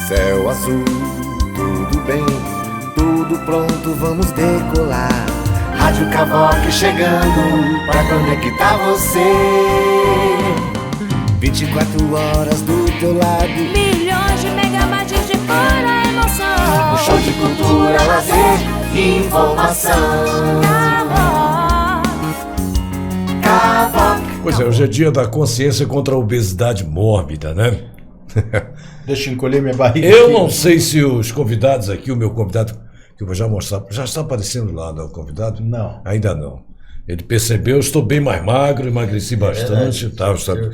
Céu azul, tudo bem, tudo pronto, vamos decolar. Rádio Cavoque chegando pra conectar você. 24 horas do teu lado, milhões de megabytes de pura emoção. um show de cultura, lazer e informação. Cavoque. Pois é, hoje é dia da consciência contra a obesidade mórbida, né? Deixa eu encolher minha barriga Eu aqui. não sei se os convidados aqui, o meu convidado, que eu vou já mostrar, já está aparecendo lá, não, o convidado? Não. Ainda não. Ele percebeu, estou bem mais magro, emagreci bastante,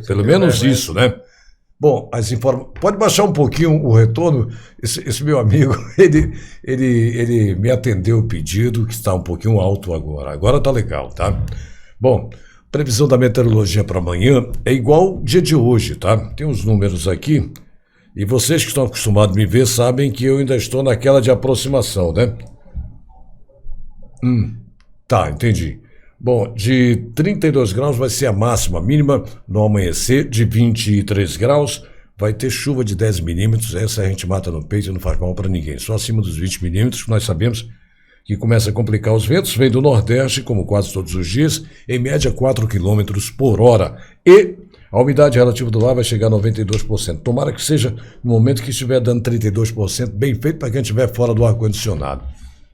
pelo menos isso, né? Bom, pode baixar um pouquinho o retorno? Esse meu amigo, ele me atendeu o pedido, que está um pouquinho alto agora. Agora tá legal, tá? Bom, previsão da meteorologia para amanhã é igual o dia de hoje, tá? Tem os números aqui, e vocês que estão acostumados a me ver sabem que eu ainda estou naquela de aproximação, né? Tá, entendi. Bom, de 32 graus vai ser a máxima, mínima no amanhecer de 23 graus, vai ter chuva de 10 milímetros, essa a gente mata no peito e não faz mal para ninguém, só acima dos 20 milímetros, que nós sabemos que começa a complicar os ventos, vem do Nordeste, como quase todos os dias, em média 4 km por hora, e a umidade relativa do ar vai chegar a 92%, tomara que seja no momento que estiver dando 32%, bem feito para quem estiver fora do ar-condicionado,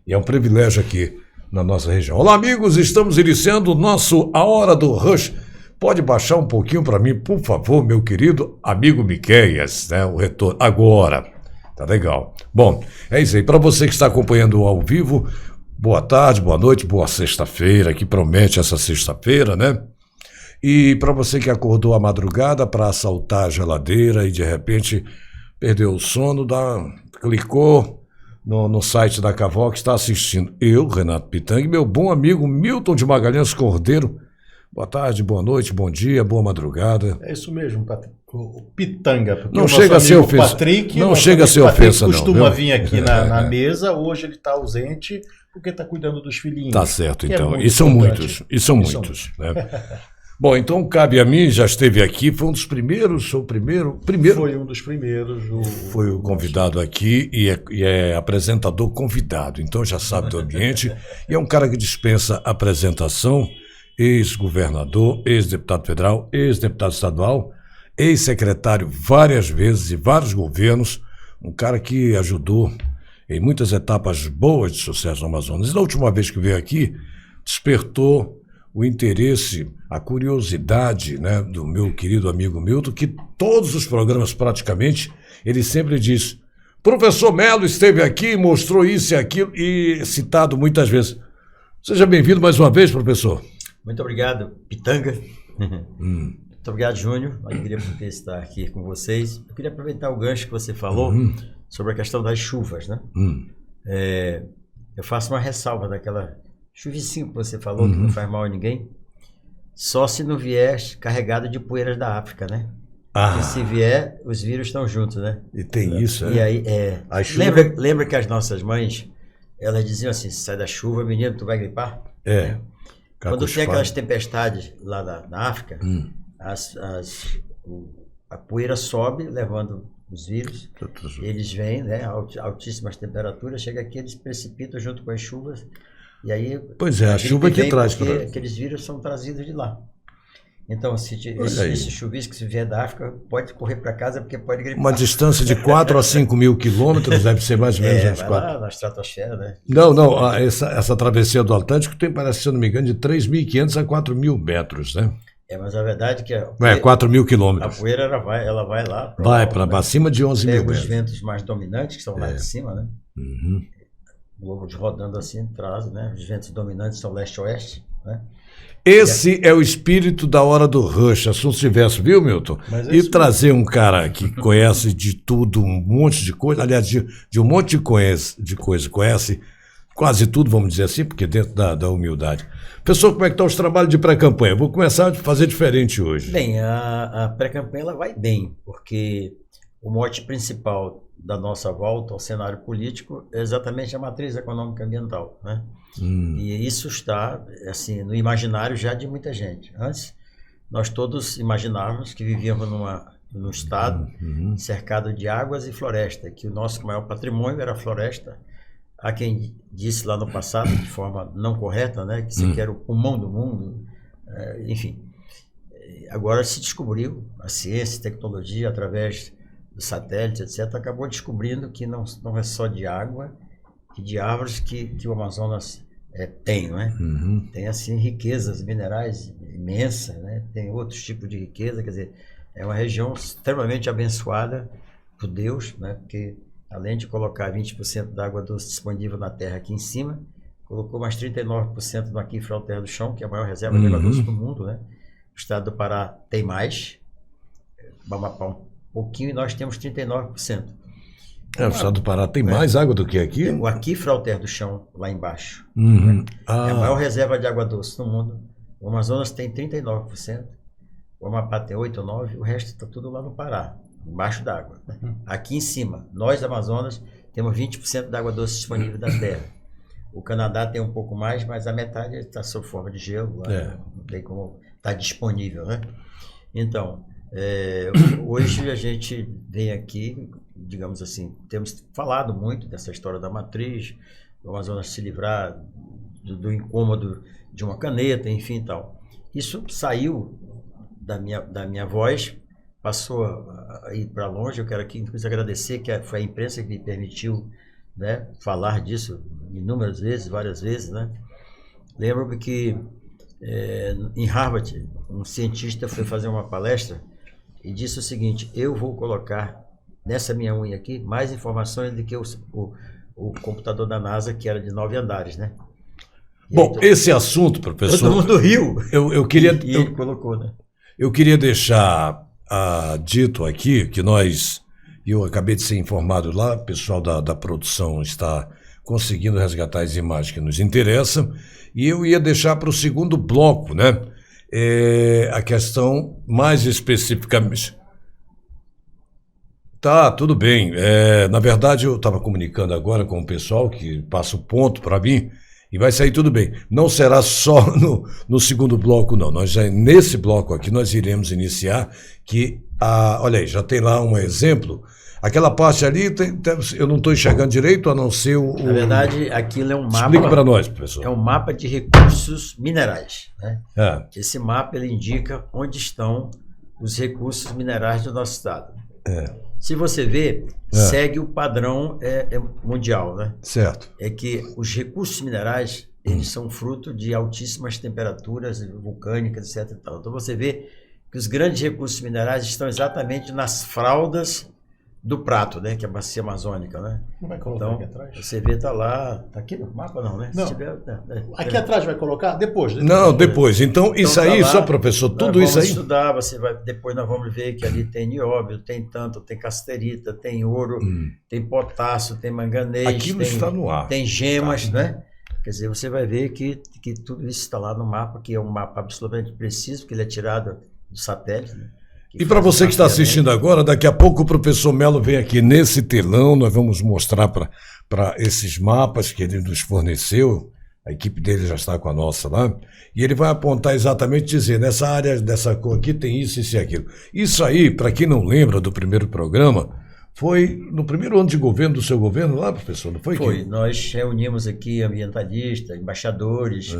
e é um privilégio aqui na nossa região. Olá, amigos, estamos iniciando o nosso A Hora do Rush. Pode baixar um pouquinho para mim, por favor, meu querido amigo Miqueias, né? O retorno agora. Tá legal. Bom, é isso aí. Para você que está acompanhando ao vivo, boa tarde, boa noite, boa sexta-feira, que promete essa sexta-feira, né? E para você que acordou à madrugada para assaltar a geladeira e de repente perdeu o sono, clicou no site da Cavoque, está assistindo eu, Renato Pitanga, e meu bom amigo Milton de Magalhães Cordeiro. Boa tarde, boa noite, bom dia, boa madrugada. É isso mesmo, o Pitanga. Não chega a ser ofensa. Patrick, não chega a ser ofensa, não. Costuma vir aqui na mesa, hoje ele está ausente porque está cuidando dos filhinhos. Tá certo, então. E são muitos, né? Bom, então cabe a mim, já esteve aqui, foi um dos primeiros, ou primeiro? Foi um dos primeiros. Foi o convidado aqui e é apresentador convidado, então já sabe do ambiente. E é um cara que dispensa apresentação, ex-governador, ex-deputado federal, ex-deputado estadual, ex-secretário várias vezes e vários governos, um cara que ajudou em muitas etapas boas de sucesso no Amazonas. E na última vez que veio aqui, despertou o interesse, a curiosidade, né, do meu querido amigo Milton, que todos os programas praticamente, ele sempre diz, professor Melo esteve aqui, mostrou isso e aquilo, e citado muitas vezes. Seja bem-vindo mais uma vez, professor. Muito obrigado, Pitanga. Muito obrigado, Júnior. Alegria por estar aqui com vocês. Eu queria aproveitar o gancho que você falou sobre a questão das chuvas, né? Eu faço uma ressalva daquela chuvicinho que você falou, que não faz mal a ninguém, só se não vier carregado de poeiras da África, né? Porque se vier, os vírus estão juntos, né? E tem isso, né? E aí, lembra que as nossas mães, elas diziam assim, sai da chuva, menino, tu vai gripar? Quando tem aquelas tempestades lá na África, a poeira sobe, levando os vírus, eles vêm, né, altíssimas temperaturas, chega aqui, eles precipitam junto com as chuvas, e aí... Pois é, a chuva que traz para... Aqueles vírus são trazidos de lá. Então, esse chuvisco, se vier da África, pode correr para casa, porque pode gripar. Uma distância de 4 a 5 mil quilômetros, deve ser mais ou menos uns 4. Lá na estratosfera, né? Não, essa travessia do Atlântico tem, parece, se eu não me engano, de 3.500 a 4.000 metros, né? Mas a verdade é que... 4.000 quilômetros. A poeira, ela vai lá... Vai para acima de 11 mil metros. Os ventos mais dominantes, que são lá de cima, né? O globo rodando assim, traz, né? Os ventos dominantes são leste-oeste, né? Esse é o espírito da Hora do Rush, assunto diverso, viu, Milton? E trazer um cara que conhece de tudo, um monte de coisa, aliás, de um monte de coisa, conhece quase tudo, vamos dizer assim, porque dentro da humildade. Pessoal, como é que estão os trabalhos de pré-campanha? Vou começar a fazer diferente hoje. Bem, a pré-campanha ela vai bem, porque o mote principal da nossa volta ao cenário político é exatamente a matriz econômica ambiental, né? E isso está assim no imaginário já de muita gente. Antes, nós todos imaginávamos que vivíamos numa no estado, cercado de águas e floresta, que o nosso maior patrimônio era a floresta. Há quem disse lá no passado, de forma não correta, né, que isso aqui era o pulmão do mundo, enfim. Agora se descobriu, a ciência, a tecnologia, através do satélite, etc., acabou descobrindo que não é só de água e de árvores que o Amazonas tem, não é? Tem, assim, riquezas minerais imensas, né? Tem outros tipos de riqueza, quer dizer, é uma região extremamente abençoada por Deus, né? Porque além de colocar 20% da água doce disponível na terra aqui em cima, colocou mais 39% no aquífero Alter do Chão, que é a maior reserva de água doce do mundo, né? O estado do Pará tem mais, o Amapá um pouquinho, e nós temos 39%. O estado do Pará tem mais água do que aqui? O aquífero Alter do Chão, lá embaixo. Né? É a maior reserva de água doce no mundo. O Amazonas tem 39%, o Amapá tem 8 ou 9%, o resto está tudo lá no Pará, embaixo d'água. Aqui em cima, nós, Amazonas, temos 20% da água doce disponível da terra. O Canadá tem um pouco mais, mas a metade está sob forma de gelo, lá, não tem como estar disponível, né? Então, hoje a gente vem aqui, digamos assim, temos falado muito dessa história da matriz, do Amazonas se livrar do incômodo de uma caneta, enfim, tal. Isso saiu da minha voz, passou a ir para longe. Eu quero aqui, inclusive, agradecer, que foi a imprensa que me permitiu, né, falar disso inúmeras vezes, várias vezes, né? Lembro-me que em Harvard, um cientista foi fazer uma palestra e disse o seguinte: eu vou colocar nessa minha unha aqui mais informações do que o computador da NASA, que era de 9 andares, né? E bom, aí, esse assunto, professor... Todo mundo riu. Eu queria... E ele colocou, né? Eu queria deixar dito aqui que eu acabei de ser informado lá, o pessoal da produção está conseguindo resgatar as imagens que nos interessam, e eu ia deixar para o segundo bloco, né? A questão mais especificamente... Tá, tudo bem. Na verdade, eu estava comunicando agora com o pessoal que passa o ponto para mim e vai sair tudo bem. Não será só no segundo bloco, não. Nesse bloco aqui, nós iremos iniciar que, olha aí, já tem lá um exemplo. Aquela parte ali, eu não estou enxergando direito, a não ser Na verdade, aquilo é um mapa... Explique para nós, professor. É um mapa de recursos minerais, né? Esse mapa, ele indica onde estão os recursos minerais do nosso estado. Se você vê, segue o padrão mundial, né? Certo. É que os recursos minerais, eles são fruto de altíssimas temperaturas vulcânicas, etc. E tal. Então você vê que os grandes recursos minerais estão exatamente nas fraldas do Prato, né? Que é a bacia amazônica, né? Não vai colocar aqui atrás? Você vê, tá lá... Tá aqui no mapa, não, né? Não. Se tiver, aqui atrás vai colocar? Depois. Não, depois. Então isso tá aí, lá, só professor, tudo isso aí... Vamos estudar, depois nós vamos ver que ali tem nióbio, tem tanto, tem casterita, tem ouro, tem potássio, tem manganês... Aquilo está no ar. Tem gemas, né? Quer dizer, você vai ver que tudo isso está lá no mapa, que é um mapa absolutamente preciso, porque ele é tirado do satélite, né? E para você que está assistindo agora, daqui a pouco o professor Melo vem aqui nesse telão, nós vamos mostrar para esses mapas que ele nos forneceu, a equipe dele já está com a nossa lá, e ele vai apontar exatamente, dizer, nessa área dessa cor aqui tem isso, isso e aquilo. Isso aí, para quem não lembra do primeiro programa, foi no primeiro ano de governo do seu governo lá, professor, não foi? Foi, nós reunimos aqui ambientalistas, embaixadores,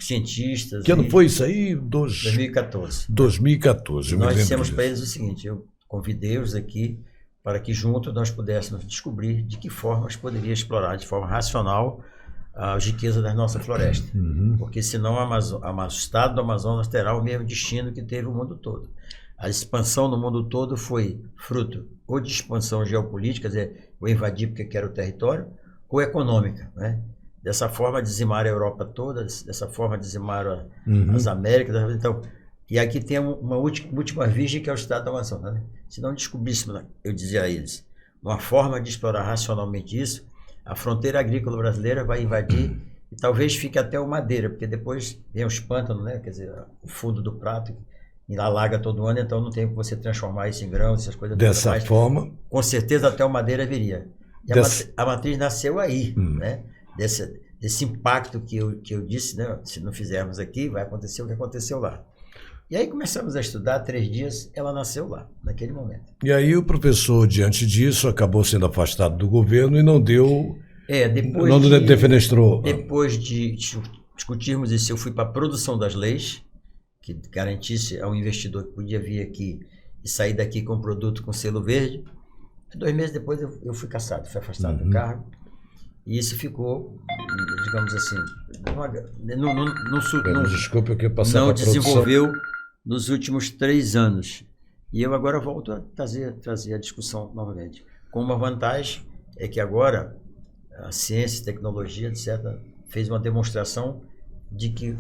cientistas. Que ano foi isso aí? 2014. 2014. Nós dissemos para eles o seguinte: eu convidei-os aqui para que juntos nós pudéssemos descobrir de que forma nós poderíamos explorar de forma racional as riquezas da nossa floresta. Porque senão o estado do Amazonas terá o mesmo destino que teve o mundo todo. A expansão no mundo todo foi fruto ou de expansão geopolítica, quer dizer, vou invadir porque quero o território, ou econômica, né? Dessa forma dizimaram a Europa toda, dessa forma dizimaram as Américas. Então, e aqui tem uma última virgem, que é o estado do Amazonas, né? Se não descobríssemos, eu dizia a eles, uma forma de explorar racionalmente isso, a fronteira agrícola brasileira vai invadir e talvez fique até o Madeira, porque depois vem os pântanos, né? Quer dizer, o fundo do Prato, e alaga todo ano, então não tem como você transformar isso em grãos, essas coisas. Dessa forma... Com certeza até o Madeira viria. E a matriz nasceu aí, né? Desse impacto que eu disse, né? Se não fizermos aqui, vai acontecer o que aconteceu lá. E aí começamos a estudar, 3 dias, ela nasceu lá, naquele momento. E aí o professor, diante disso, acabou sendo afastado do governo e não deu... defenestrou. Depois de discutirmos isso, eu fui para a produção das leis, que garantisse ao investidor que podia vir aqui e sair daqui com um produto com selo verde. 2 meses depois eu fui cassado, fui afastado do cargo. E isso ficou, digamos assim, desculpa, eu queria passar não para a produção. desenvolveu nos últimos 3 anos. E eu agora volto a trazer a discussão novamente. Com uma vantagem é que agora a ciência, tecnologia, etc., fez uma demonstração de que,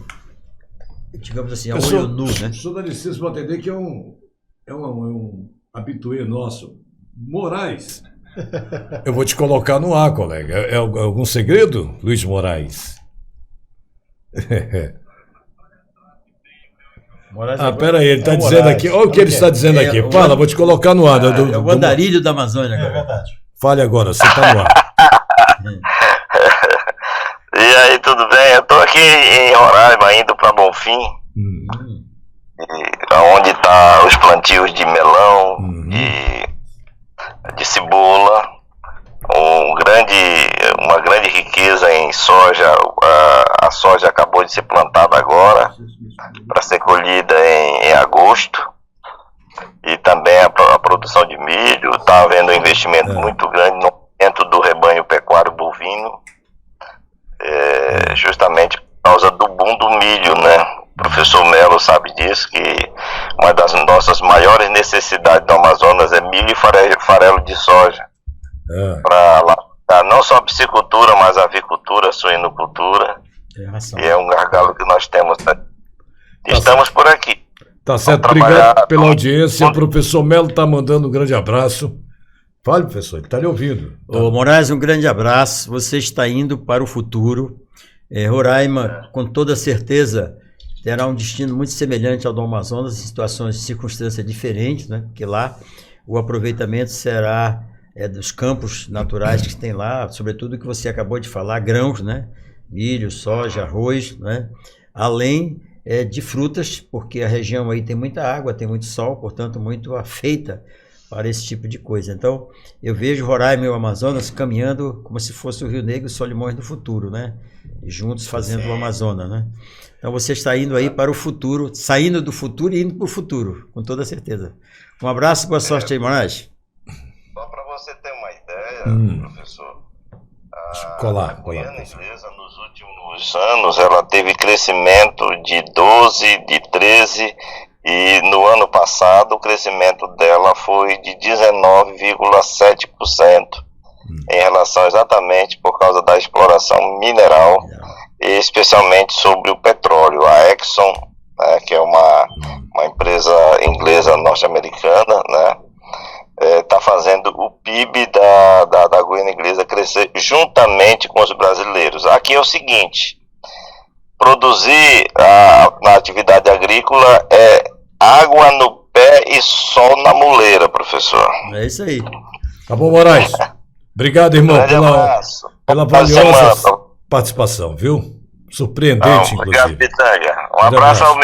digamos assim, a olho nu, né? O senhor dá licença para entender que é um habitué nosso. Moraes. Eu vou te colocar no ar, colega. É algum segredo, Luiz Moraes? Pera aí, ele está dizendo aqui. Olha o que ele está dizendo aqui. Fala, vou te colocar no ar. É o andarilho da Amazônia. É verdade. Fale agora, você está no ar. E aí, tudo bem? Eu estou aqui em Roraima, indo para Bonfim, onde tá os plantios de melão e de cebola, uma grande riqueza em soja. A soja acabou de ser plantada agora para ser colhida em agosto, e também a produção de milho. Está havendo um investimento muito grande no aumento do rebanho pecuário bovino, justamente por causa do boom do milho, né? O professor Melo sabe disso, que uma das nossas maiores necessidades do Amazonas é milho e farelo de soja. Para não só a piscicultura, mas a avicultura, a suinocultura. E é um gargalo que nós temos. Né? Estamos por aqui. Tá certo, obrigado pela audiência. O professor Melo está mandando um grande abraço. Fale, professor, ele está lhe ouvindo. Ô, Moraes, um grande abraço. Você está indo para o futuro. Roraima, com toda certeza, terá um destino muito semelhante ao do Amazonas, em situações de circunstâncias diferentes, né? Porque lá o aproveitamento será dos campos naturais que tem lá, sobretudo o que você acabou de falar, grãos, né? Milho, soja, arroz, né? Além de frutas, porque a região aí tem muita água, tem muito sol, portanto, muito afeita para esse tipo de coisa. Então, eu vejo Roraima e o Amazonas caminhando como se fosse o Rio Negro e Solimões do futuro, né? E juntos fazendo o Amazonas, né? Então, você está indo aí para o futuro, saindo do futuro e indo para o futuro, com toda certeza. Um abraço e boa sorte aí, Moraes. Só para você ter uma ideia, professor, a Guiana Inglesa nos últimos anos, ela teve crescimento de 12, de 13, e no ano passado o crescimento dela foi de 19,7%, em relação exatamente por causa da exploração mineral, e especialmente sobre o petróleo. A Exxon, né, que é uma empresa inglesa norte-americana, né, está fazendo o PIB da Guiana Inglesa crescer juntamente com os brasileiros. Aqui é o seguinte: produzir na atividade agrícola é água no pé e sol na muleira, professor. É isso aí. Tá bom, Moraes. Obrigado, irmão, pela valiosa participação, viu? Surpreendente, inclusive. Obrigado, Pitanga. Um abraço ao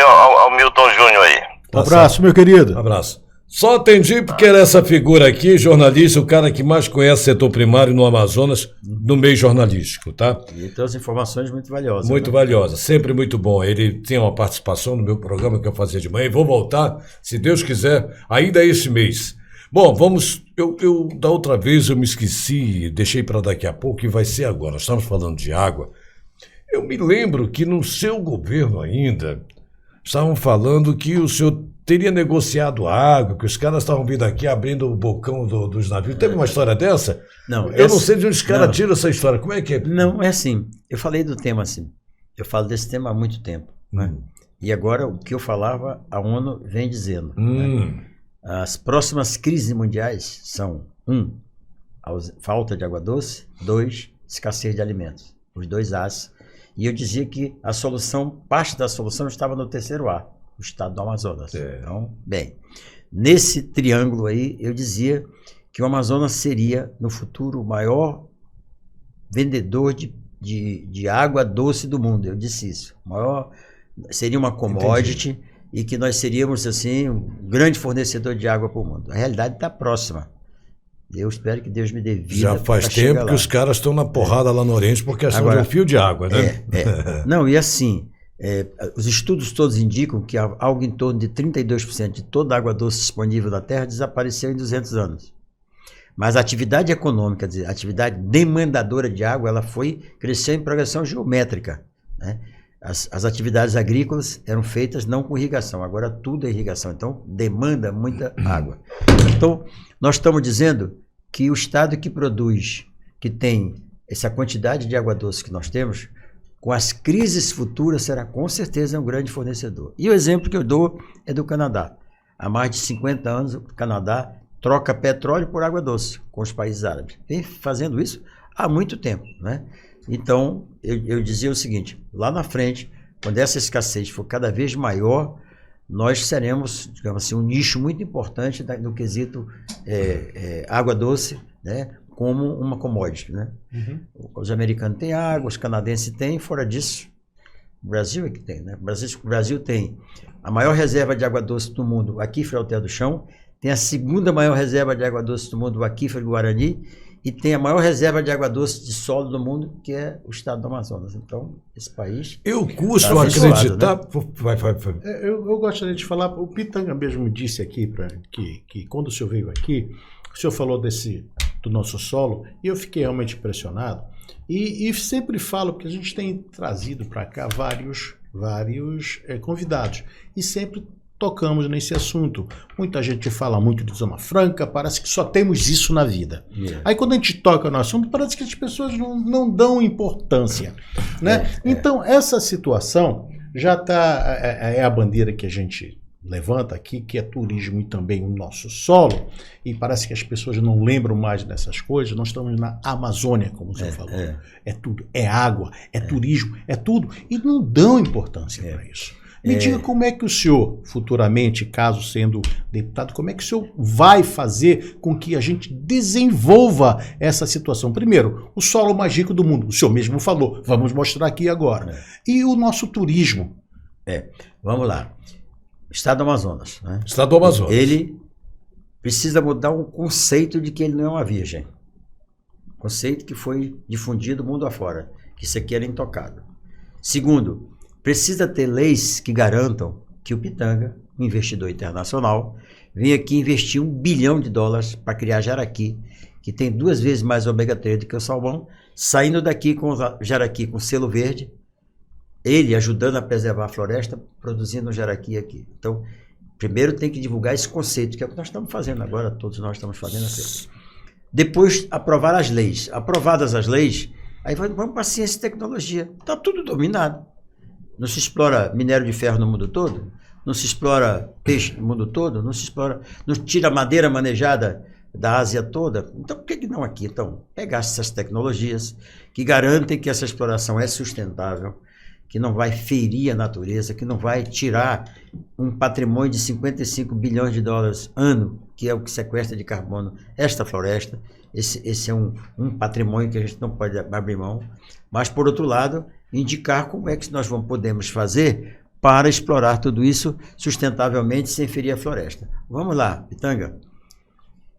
Milton Júnior aí. Um abraço, meu querido. Um abraço. Só atendi porque era essa figura aqui, jornalista, o cara que mais conhece o setor primário no Amazonas, no meio jornalístico, tá? E tem as informações muito valiosas. Muito valiosas, sempre muito bom. Ele tem uma participação no meu programa que eu fazia de manhã, e vou voltar, se Deus quiser, ainda esse mês. Bom, vamos... Eu da outra vez eu me esqueci, deixei para daqui a pouco, e vai ser agora. Nós estamos falando de água. Eu me lembro que no seu governo ainda, estavam falando que o senhor teria negociado água, que os caras estavam vindo aqui abrindo o bocão dos navios. Teve uma história dessa? Não. Eu não sei de onde os caras tiram essa história. Como é que é? Não, é assim. Eu falei do tema assim. Eu falo desse tema há muito tempo. Né? E agora o que eu falava, a ONU vem dizendo. Né? As próximas crises mundiais são: 1, falta de água doce; 2, escassez de alimentos. Os 2 As. E eu dizia que a solução, parte da solução estava no terceiro A, o estado do Amazonas. Então, bem, nesse triângulo aí, eu dizia que o Amazonas seria, no futuro, o maior vendedor de água doce do mundo. Eu disse isso. Seria uma commodity. e que nós seríamos assim um grande fornecedor de água para o mundo. A realidade está próxima. Eu espero que Deus me dê vida. Já faz tempo que os caras estão na porrada lá no Oriente por questão de um fio de água, né? Não, e assim, os estudos todos indicam que algo em torno de 32% de toda a água doce disponível na Terra desapareceu em 200 anos. Mas a atividade econômica, a atividade demandadora de água, ela cresceu em progressão geométrica, né? As atividades agrícolas eram feitas não com irrigação, agora tudo é irrigação, então demanda muita água. Então, nós estamos dizendo que o estado que produz, que tem essa quantidade de água doce que nós temos, com as crises futuras será com certeza um grande fornecedor. E o exemplo que eu dou é do Canadá. Há mais de 50 anos o Canadá troca petróleo por água doce com os países árabes. Vem fazendo isso há muito tempo, né? Então, eu dizia o seguinte, lá na frente, quando essa escassez for cada vez maior, nós seremos, digamos assim, um nicho muito importante no quesito água doce, né, como uma commodity, né? Uhum. Os americanos têm água, os canadenses têm, fora disso, o Brasil é que tem, né? O Brasil tem a maior reserva de água doce do mundo, o aquífero Alter do Chão, tem a segunda maior reserva de água doce do mundo, o aquífero Guarani, e tem a maior reserva de água doce de solo do mundo, que é o estado do Amazonas. Então, esse país... Eu custo acreditar... Né? Vai. Eu gostaria de falar, o Pitanga mesmo disse aqui, que quando o senhor veio aqui, o senhor falou do nosso solo, e eu fiquei realmente impressionado. E sempre falo, porque a gente tem trazido para cá vários convidados, e sempre tocamos nesse assunto. Muita gente fala muito de Zona Franca, parece que só temos isso na vida. Yeah. Aí quando a gente toca no assunto, parece que as pessoas não dão importância, né? Então essa situação já está, é a bandeira que a gente levanta aqui, que é turismo e também o nosso solo, e parece que as pessoas não lembram mais dessas coisas. Nós estamos na Amazônia, como o senhor falou. É tudo, é água, é turismo, é tudo, e não dão importância para isso. Me diga como é que o senhor, futuramente, caso sendo deputado, como é que o senhor vai fazer com que a gente desenvolva essa situação? Primeiro, o solo mais rico do mundo, o senhor mesmo falou, vamos mostrar aqui agora. E o nosso turismo? Vamos lá. Estado do Amazonas, né? Estado do Amazonas. Ele precisa mudar um conceito de que ele não é uma virgem. Conceito que foi difundido mundo afora, que isso aqui era intocado. Segundo, precisa ter leis que garantam que o Pitanga, um investidor internacional, venha aqui investir $1 bilhão para criar jaraqui, que tem 2 vezes mais ômega 3 do que o salmão, saindo daqui com o jaraqui com selo verde, ele ajudando a preservar a floresta, produzindo um jaraqui aqui. Então, primeiro tem que divulgar esse conceito, que é o que nós estamos fazendo agora, todos nós estamos fazendo aqui. Depois, aprovar as leis. Aprovadas as leis, aí vamos para a ciência e tecnologia. Está tudo dominado. Não se explora minério de ferro no mundo todo, não se explora peixe no mundo todo, não se tira madeira manejada da Ásia toda. Então, por que não aqui? Então, pegar essas tecnologias que garantem que essa exploração é sustentável, que não vai ferir a natureza, que não vai tirar um patrimônio de $55 bilhões ano, que é o que sequestra de carbono esta floresta. Esse é um patrimônio que a gente não pode abrir mão. Mas, por outro lado, indicar como é que nós podemos fazer para explorar tudo isso sustentavelmente sem ferir a floresta. Vamos lá, Pitanga.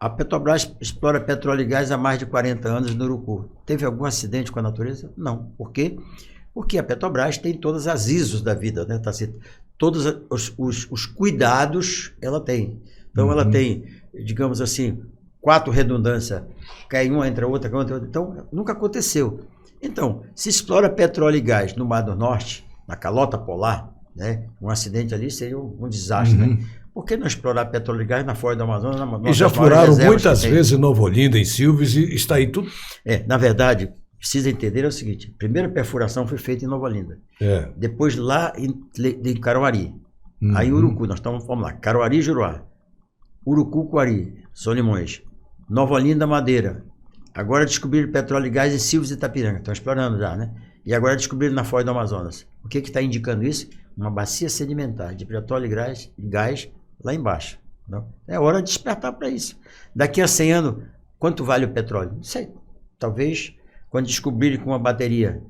A Petrobras explora petróleo e gás há mais de 40 anos no Urucu. Teve algum acidente com a natureza? Não. Por quê? Porque a Petrobras tem todas as ISOs da vida, né? Todos os cuidados ela tem. Então, ela tem, digamos assim, 4 redundâncias, cai uma, entra outra, cai outra. Então, nunca aconteceu. Então, se explora petróleo e gás no Mar do Norte, na calota polar, né? Um acidente ali seria um desastre, né? Por que não explorar petróleo e gás na Foz do Amazonas? E já furaram muitas vezes em Nova Olinda, em Silves, e está aí tudo. Na verdade, precisa entender o seguinte: a primeira perfuração foi feita em Nova Olinda. Depois lá em Caruarí. Aí Urucu, vamos lá, Caruarí, Juruá. Urucu, Coari, Solimões. Nova Olinda, Madeira. Agora descobriram petróleo e gás em Silves e Itapiranga. Estão explorando já, né? E agora descobriram na Foz do Amazonas. O que está indicando isso? Uma bacia sedimentar de petróleo e gás lá embaixo. Não? É hora de despertar para isso. Daqui a 100 anos, quanto vale o petróleo? Não sei. Talvez, quando descobrirem que uma bateria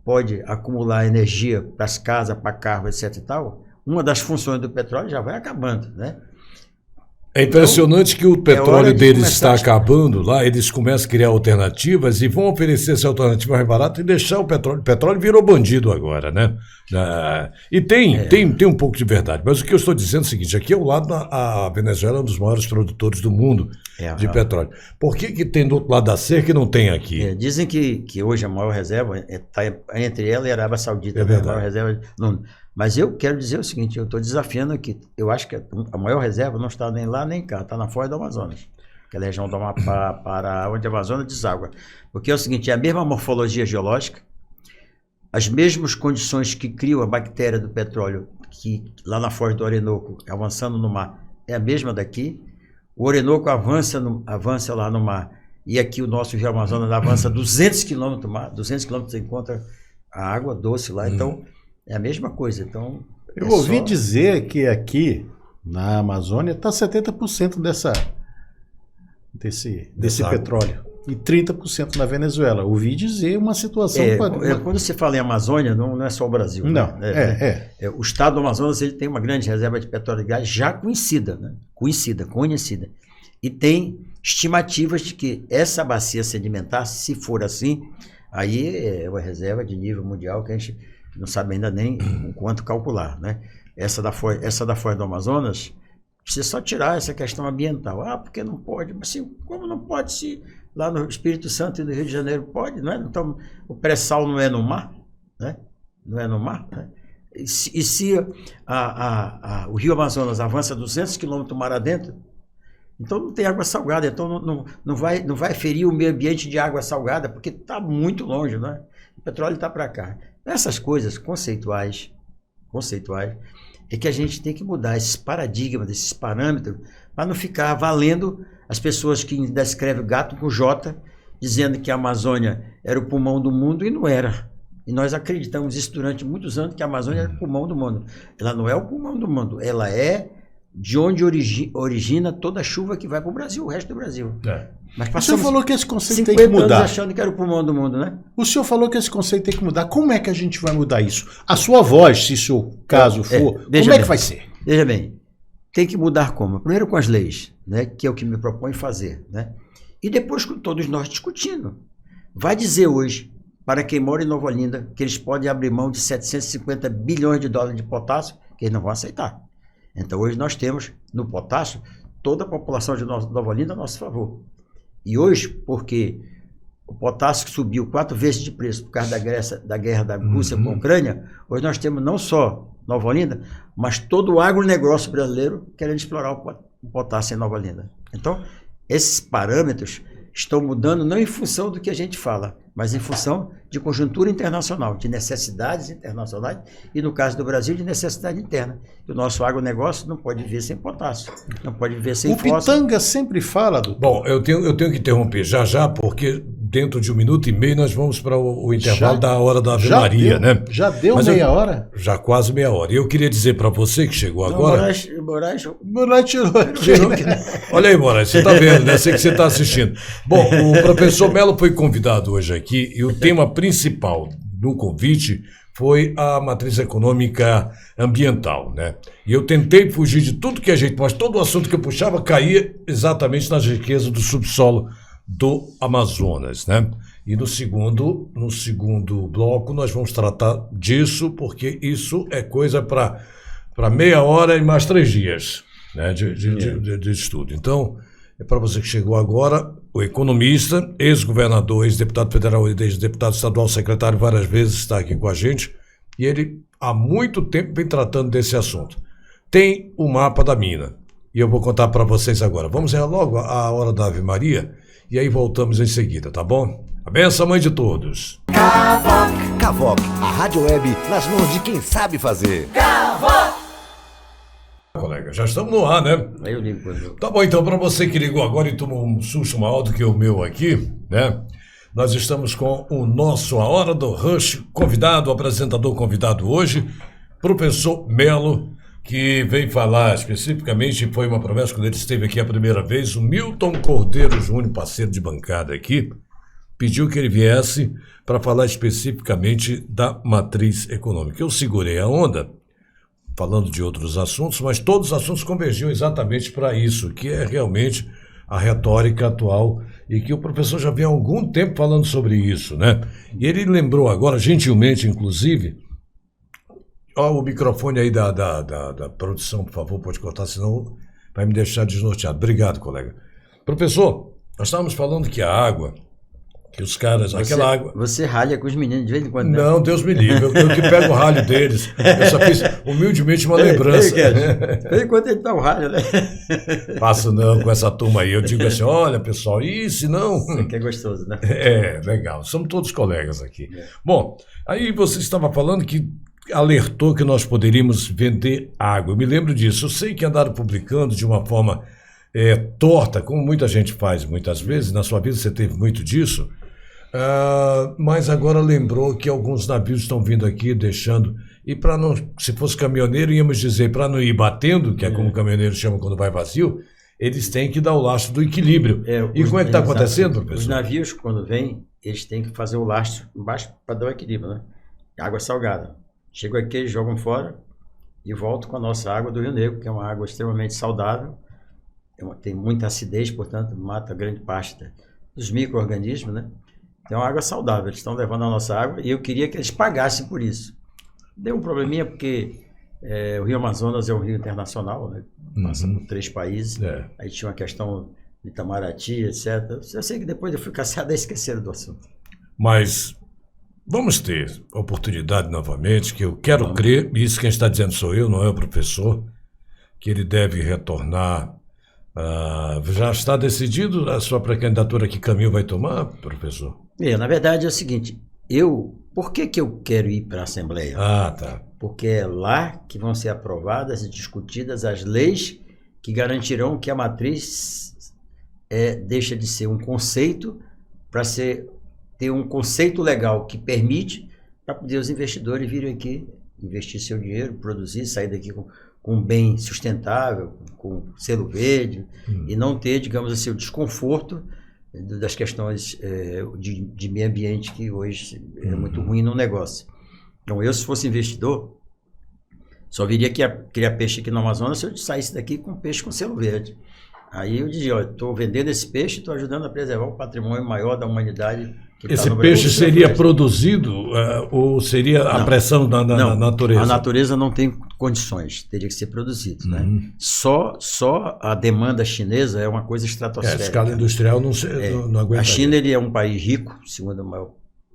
pode acumular energia para as casas, para carro, etc e tal, uma das funções do petróleo já vai acabando, né? É impressionante que o hora petróleo de deles começar está a- acabando lá, eles começam a criar alternativas e vão oferecer essa alternativa mais barata e deixar o petróleo. O petróleo virou bandido agora, né? E tem um pouco de verdade, mas o que eu estou dizendo é o seguinte, aqui ao lado a Venezuela é um dos maiores produtores do mundo de petróleo. Por que tem do outro lado da cerca e não tem aqui? Dizem que hoje a maior reserva está entre ela e a Arábia Saudita, É né? verdade. A maior reserva no mundo. Mas eu quero dizer o seguinte, eu estou desafiando aqui, eu acho que a maior reserva não está nem lá nem cá, está na foz do Amazonas, aquela região do Amapá, Pará, onde a Amazônia deságua. Porque é o seguinte, é a mesma morfologia geológica, as mesmas condições que criam a bactéria do petróleo, que lá na foz do Orinoco, avançando no mar, é a mesma daqui. O Orinoco avança lá no mar, e aqui o nosso Rio Amazonas avança 200 quilômetros no mar, 200 quilômetros você encontra a água doce lá, então é a mesma coisa. Então, Eu ouvi dizer que aqui na Amazônia está 70% desse petróleo e 30% na Venezuela. Ouvi dizer uma situação... Quando se fala em Amazônia, não é só o Brasil. Não, né? O estado do Amazonas ele tem uma grande reserva de petróleo e gás já conhecida, né? Conhecida. E tem estimativas de que essa bacia sedimentar, se for assim, aí é uma reserva de nível mundial que a gente não sabe ainda nem o quanto calcular, né? Essa da foz do Amazonas, precisa só tirar essa questão ambiental. Porque não pode? Mas assim, como não pode se lá no Espírito Santo e no Rio de Janeiro pode, não é? Então, o pré-sal não é no mar, né? Não é no mar, né? E se o Rio Amazonas avança 200 quilômetros mar adentro, então não tem água salgada, então não vai ferir o meio ambiente de água salgada, porque está muito longe, né? O petróleo está para cá. Essas coisas conceituais, é que a gente tem que mudar esses paradigmas, esses parâmetros, para não ficar valendo as pessoas que ainda escrevem gato com J, dizendo que a Amazônia era o pulmão do mundo e não era. E nós acreditamos isso durante muitos anos, que a Amazônia era o pulmão do mundo. Ela não é o pulmão do mundo, ela é de onde origina toda a chuva que vai para o Brasil, o resto do Brasil. Mas o senhor falou que esse conceito tem 50 que mudar. anos achando que era o pulmão do mundo, né? O senhor falou que esse conceito tem que mudar. Como é que a gente vai mudar isso? A sua voz, se isso o caso for, como é que vai ser? Veja bem, tem que mudar como? Primeiro com as leis, né? Que é o que me propõe fazer, né? E depois com todos nós discutindo. Vai dizer hoje, para quem mora em Nova Olinda, que eles podem abrir mão de 750 bilhões de dólares de potássio, que eles não vão aceitar. Então hoje nós temos no potássio toda a população de Nova Olinda a nosso favor. E hoje, porque o potássio subiu 4 vezes de preço por causa da guerra da Rússia com a Ucrânia, hoje nós temos não só Nova Olinda, mas todo o agronegócio brasileiro querendo explorar o potássio em Nova Olinda. Então, esses parâmetros estão mudando não em função do que a gente fala, mas em função de conjuntura internacional, de necessidades internacionais e, no caso do Brasil, de necessidade interna. O nosso agronegócio não pode viver sem potássio, não pode viver sem fósforo. O Pitanga sempre fala, doutor. Bom, eu tenho que interromper já, porque dentro de 1 minuto e meio nós vamos para o intervalo da hora da Ave Maria, né? Já deu Mas meia hora? Já quase meia hora. E eu queria dizer para você que chegou agora... Moraes tirou aqui. Olha aí, Moraes, você está vendo, né? Sei que você está assistindo. Bom, o professor Melo foi convidado hoje aqui e o tema principal do convite foi a matriz econômica ambiental, né? E eu tentei fugir de tudo que a gente... Mas todo o assunto que eu puxava caía exatamente nas riquezas do subsolo do Amazonas, né? E no segundo bloco nós vamos tratar disso, porque isso é coisa para meia hora e mais 3 dias, né, de estudo. Então, é para você que chegou agora, o economista, ex-governador, ex-deputado federal, ex-deputado estadual, secretário várias vezes, está aqui com a gente, e ele há muito tempo vem tratando desse assunto. Tem o mapa da mina, e eu vou contar para vocês agora. Vamos logo à hora da Ave Maria, e aí voltamos em seguida, tá bom? A benção, mãe de todos. Cavoc, a rádio web nas mãos de quem sabe fazer. Colega, já estamos no ar, né? Aí eu ligo quando... Tá bom, então, para você que ligou agora e tomou um susto maior do que o meu aqui, né? Nós estamos com o nosso A Hora do Rush convidado, apresentador convidado hoje, professor Melo, que veio falar especificamente, foi uma promessa quando ele esteve aqui a primeira vez, o Milton Cordeiro Júnior, parceiro de bancada aqui, pediu que ele viesse para falar especificamente da matriz econômica. Eu segurei a onda, falando de outros assuntos, mas todos os assuntos convergiam exatamente para isso, que é realmente a retórica atual e que o professor já vem há algum tempo falando sobre isso, né? E ele lembrou agora, gentilmente, inclusive, ó, o microfone aí da produção, por favor, pode cortar, senão vai me deixar desnorteado. Obrigado, colega. Professor, nós estávamos falando que a água, que os caras, aquela água... Você ralha com os meninos de vez em quando, né? Não, Deus me livre, eu que pego o ralho deles. Eu só fiz humildemente uma lembrança. De vez em quando ele dá o ralho, né? Faço não com essa turma aí. Eu digo assim, olha, pessoal, isso não... Isso aqui é gostoso, né? É, legal. Somos todos colegas aqui. Bom, aí você estava falando que alertou que nós poderíamos vender água. Eu me lembro disso. Eu sei que andaram publicando de uma forma torta, como muita gente faz muitas vezes. Na sua vida você teve muito disso. Mas agora lembrou que alguns navios estão vindo aqui deixando, e para não, se fosse caminhoneiro, íamos dizer, para não ir batendo, que é como o caminhoneiro chama quando vai vazio, eles têm que dar o lastro do equilíbrio. E como é que está acontecendo, professor? Os navios, quando vêm, eles têm que fazer o lastro embaixo para dar o equilíbrio, né? Água salgada. Chegam aqui, eles jogam fora e voltam com a nossa água do Rio Negro, que é uma água extremamente saudável, tem muita acidez, portanto, mata grande parte dos micro-organismos, né? É uma água saudável, eles estão levando a nossa água e eu queria que eles pagassem por isso. Deu um probleminha porque o Rio Amazonas é um rio internacional, né? Passa por 3 países, aí tinha uma questão de Itamaraty, etc. Eu sei que depois eu fui caçado e esqueceram do assunto. Mas vamos ter oportunidade novamente, que eu quero crer, e isso quem está dizendo sou eu, não é o professor, que ele deve retornar. Já está decidido a sua pré-candidatura, que caminho vai tomar, professor? Na verdade é o seguinte, por que eu quero ir para a Assembleia? Tá. Porque é lá que vão ser aprovadas e discutidas as leis que garantirão que a matriz deixa de ser um conceito para ter um conceito legal que permite para poder os investidores virem aqui investir seu dinheiro, produzir, sair daqui com um bem sustentável, com selo verde, e não ter, digamos assim, o desconforto das questões de meio ambiente que hoje é muito ruim no negócio. Então, eu, se fosse investidor, só viria criar peixe aqui no Amazonas se eu saísse daqui com peixe com selo verde. Aí eu dizia, estou vendendo esse peixe e estou ajudando a preservar o patrimônio maior da humanidade. Esse peixe seria produzido ou seria a pressão da natureza? A natureza não tem condições, teria que ser produzido. Né? Só a demanda chinesa é uma coisa estratosférica. A escala industrial não aguenta. A China é um país rico, segundo a maior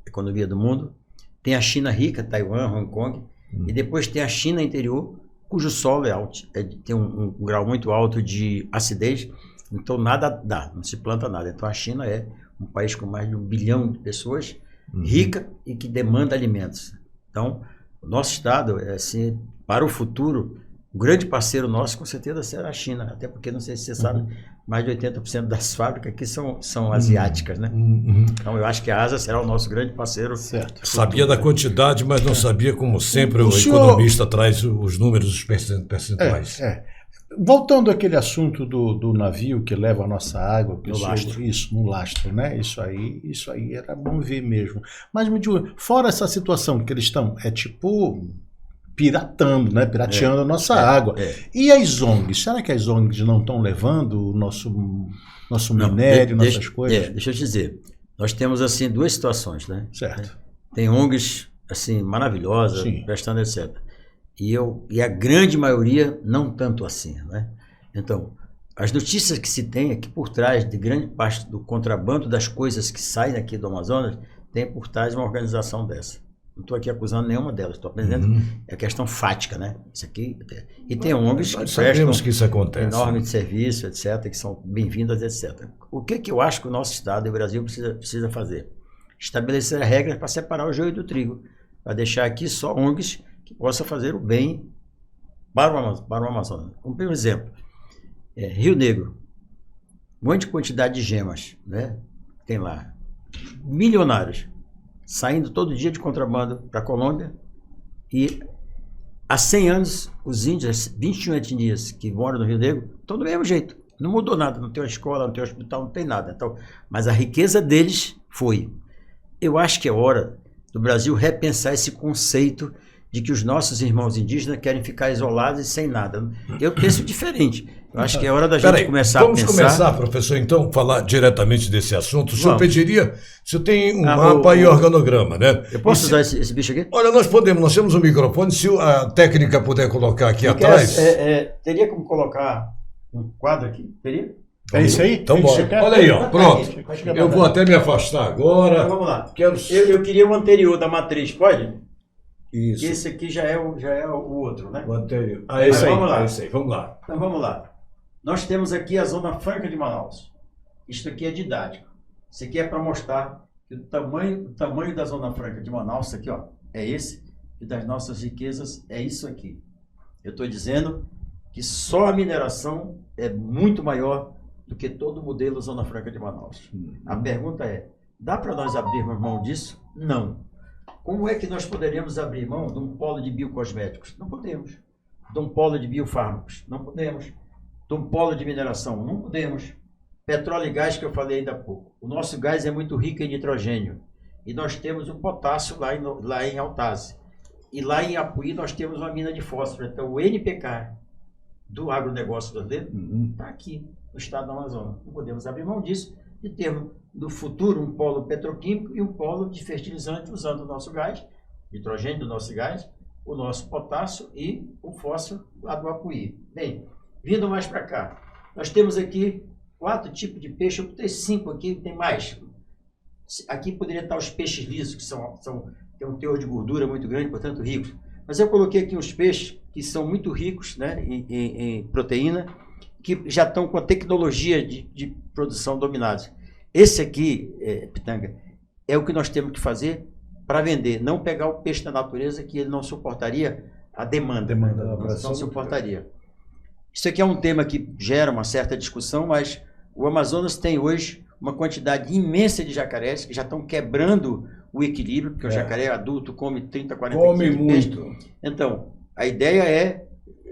economia do mundo. Tem a China rica, Taiwan, Hong Kong, e depois tem a China interior, cujo solo é alto, tem um grau muito alto de acidez, então nada dá, não se planta nada. Então a China é um país com mais de 1 bilhão de pessoas, rica e que demanda alimentos. Então, o nosso estado, assim, para o futuro, o grande parceiro nosso, com certeza, será a China. Até porque, não sei se você sabe, mais de 80% das fábricas aqui são asiáticas, né? Então, eu acho que a ASA será o nosso grande parceiro. Certo. Sabia da quantidade, mas não sabia, como sempre, o economista traz os números, os percentuais. Voltando àquele assunto do navio que leva a nossa água, No lastro. Isso, no lastro, né? Isso aí era bom ver mesmo. Mas me diga, fora essa situação que eles estão, tipo piratando, né? Pirateando a nossa água. E as ONGs? Será que as ONGs não estão levando o nosso minério, nossas coisas? Deixa eu te dizer, nós temos assim 2 situações, né? Certo. Tem ONGs assim maravilhosas, prestando etc. E a grande maioria não tanto assim, né? Então, as notícias que se tem é que por trás de grande parte do contrabando das coisas que saem aqui do Amazonas, tem por trás uma organização dessa. Não estou aqui acusando nenhuma delas, estou apresentando a questão fática, né? Isso aqui, e tem ONGs que prestam que isso acontece, enorme de serviço, etc., que são bem-vindas, etc. O que eu acho que o nosso Estado e o Brasil precisa fazer? Estabelecer regras para separar o joio do trigo, para deixar aqui só ONGs que possam fazer o bem para o Amazonas. Como por exemplo, Rio Negro, grande quantidade de gemas, né? Tem lá milionários saindo todo dia de contrabando para a Colômbia, e há 100 anos os índios, 21 etnias que moram no Rio Negro, estão do mesmo jeito, não mudou nada, não tem uma escola, não tem um hospital, não tem nada. Então, mas a riqueza deles foi. Eu acho que é hora do Brasil repensar esse conceito de que os nossos irmãos indígenas querem ficar isolados e sem nada. Eu penso diferente. Eu acho que é hora da gente começar a pensar... Vamos começar, professor, então, falar diretamente desse assunto. O senhor pediria, se tem um Ah, mapa e organograma, né? Eu posso usar esse bicho aqui? Olha, nós temos um microfone, se a técnica puder colocar aqui atrás... Teria como colocar um quadro aqui? Teria? É isso aí? Então É isso bora. que você quer? Olha aí, ó, pronto. Vai chegar Eu pra vou cá. até me afastar agora. Então vamos lá. Quero... Eu queria o anterior da matriz, pode? Isso. Que esse aqui já é o outro, né? O anterior. Ah, esse aí. Vamos lá. Esse aí. Vamos lá. Então vamos lá. Nós temos aqui a Zona Franca de Manaus. Isto aqui é didático. Isso aqui é para mostrar que o tamanho da Zona Franca de Manaus, isso aqui, ó, é esse, e das nossas riquezas é isso aqui. Eu estou dizendo que só a mineração é muito maior do que todo o modelo Zona Franca de Manaus. A pergunta é, dá para nós abrirmos mão disso? Não. Como é que nós poderíamos abrir mão de um polo de biocosméticos? Não podemos. De um polo de biofármacos? Não podemos. De um polo de mineração? Não podemos. Petróleo e gás, que eu falei ainda há pouco. O nosso gás é muito rico em nitrogênio. E nós temos o potássio lá em Altaz. E lá em Apuí nós temos uma mina de fósforo. Então o NPK do agronegócio brasileiro está aqui, no estado do Amazonas. Não podemos abrir mão disso e termos no futuro um polo petroquímico e um polo de fertilizante usando o nosso gás, nitrogênio do nosso gás, o nosso potássio e o fósforo lá do Apuí. Bem, vindo mais para cá, nós temos aqui 4 tipos de peixe, eu botei 5 aqui, tem mais. Aqui poderia estar os peixes lisos, que têm um teor de gordura muito grande, portanto ricos. Mas eu coloquei aqui uns peixes que são muito ricos, né, em proteína, que já estão com a tecnologia de produção dominados. Esse aqui, Pitanga, é o que nós temos que fazer para vender. Não pegar o peixe da natureza, que ele não suportaria a demanda. Não suportaria. Isso aqui é um tema que gera uma certa discussão, mas o Amazonas tem hoje uma quantidade imensa de jacarés que já estão quebrando o equilíbrio, porque o jacaré adulto come 30, 40 quilos de peixe. Come muito. Então, a ideia é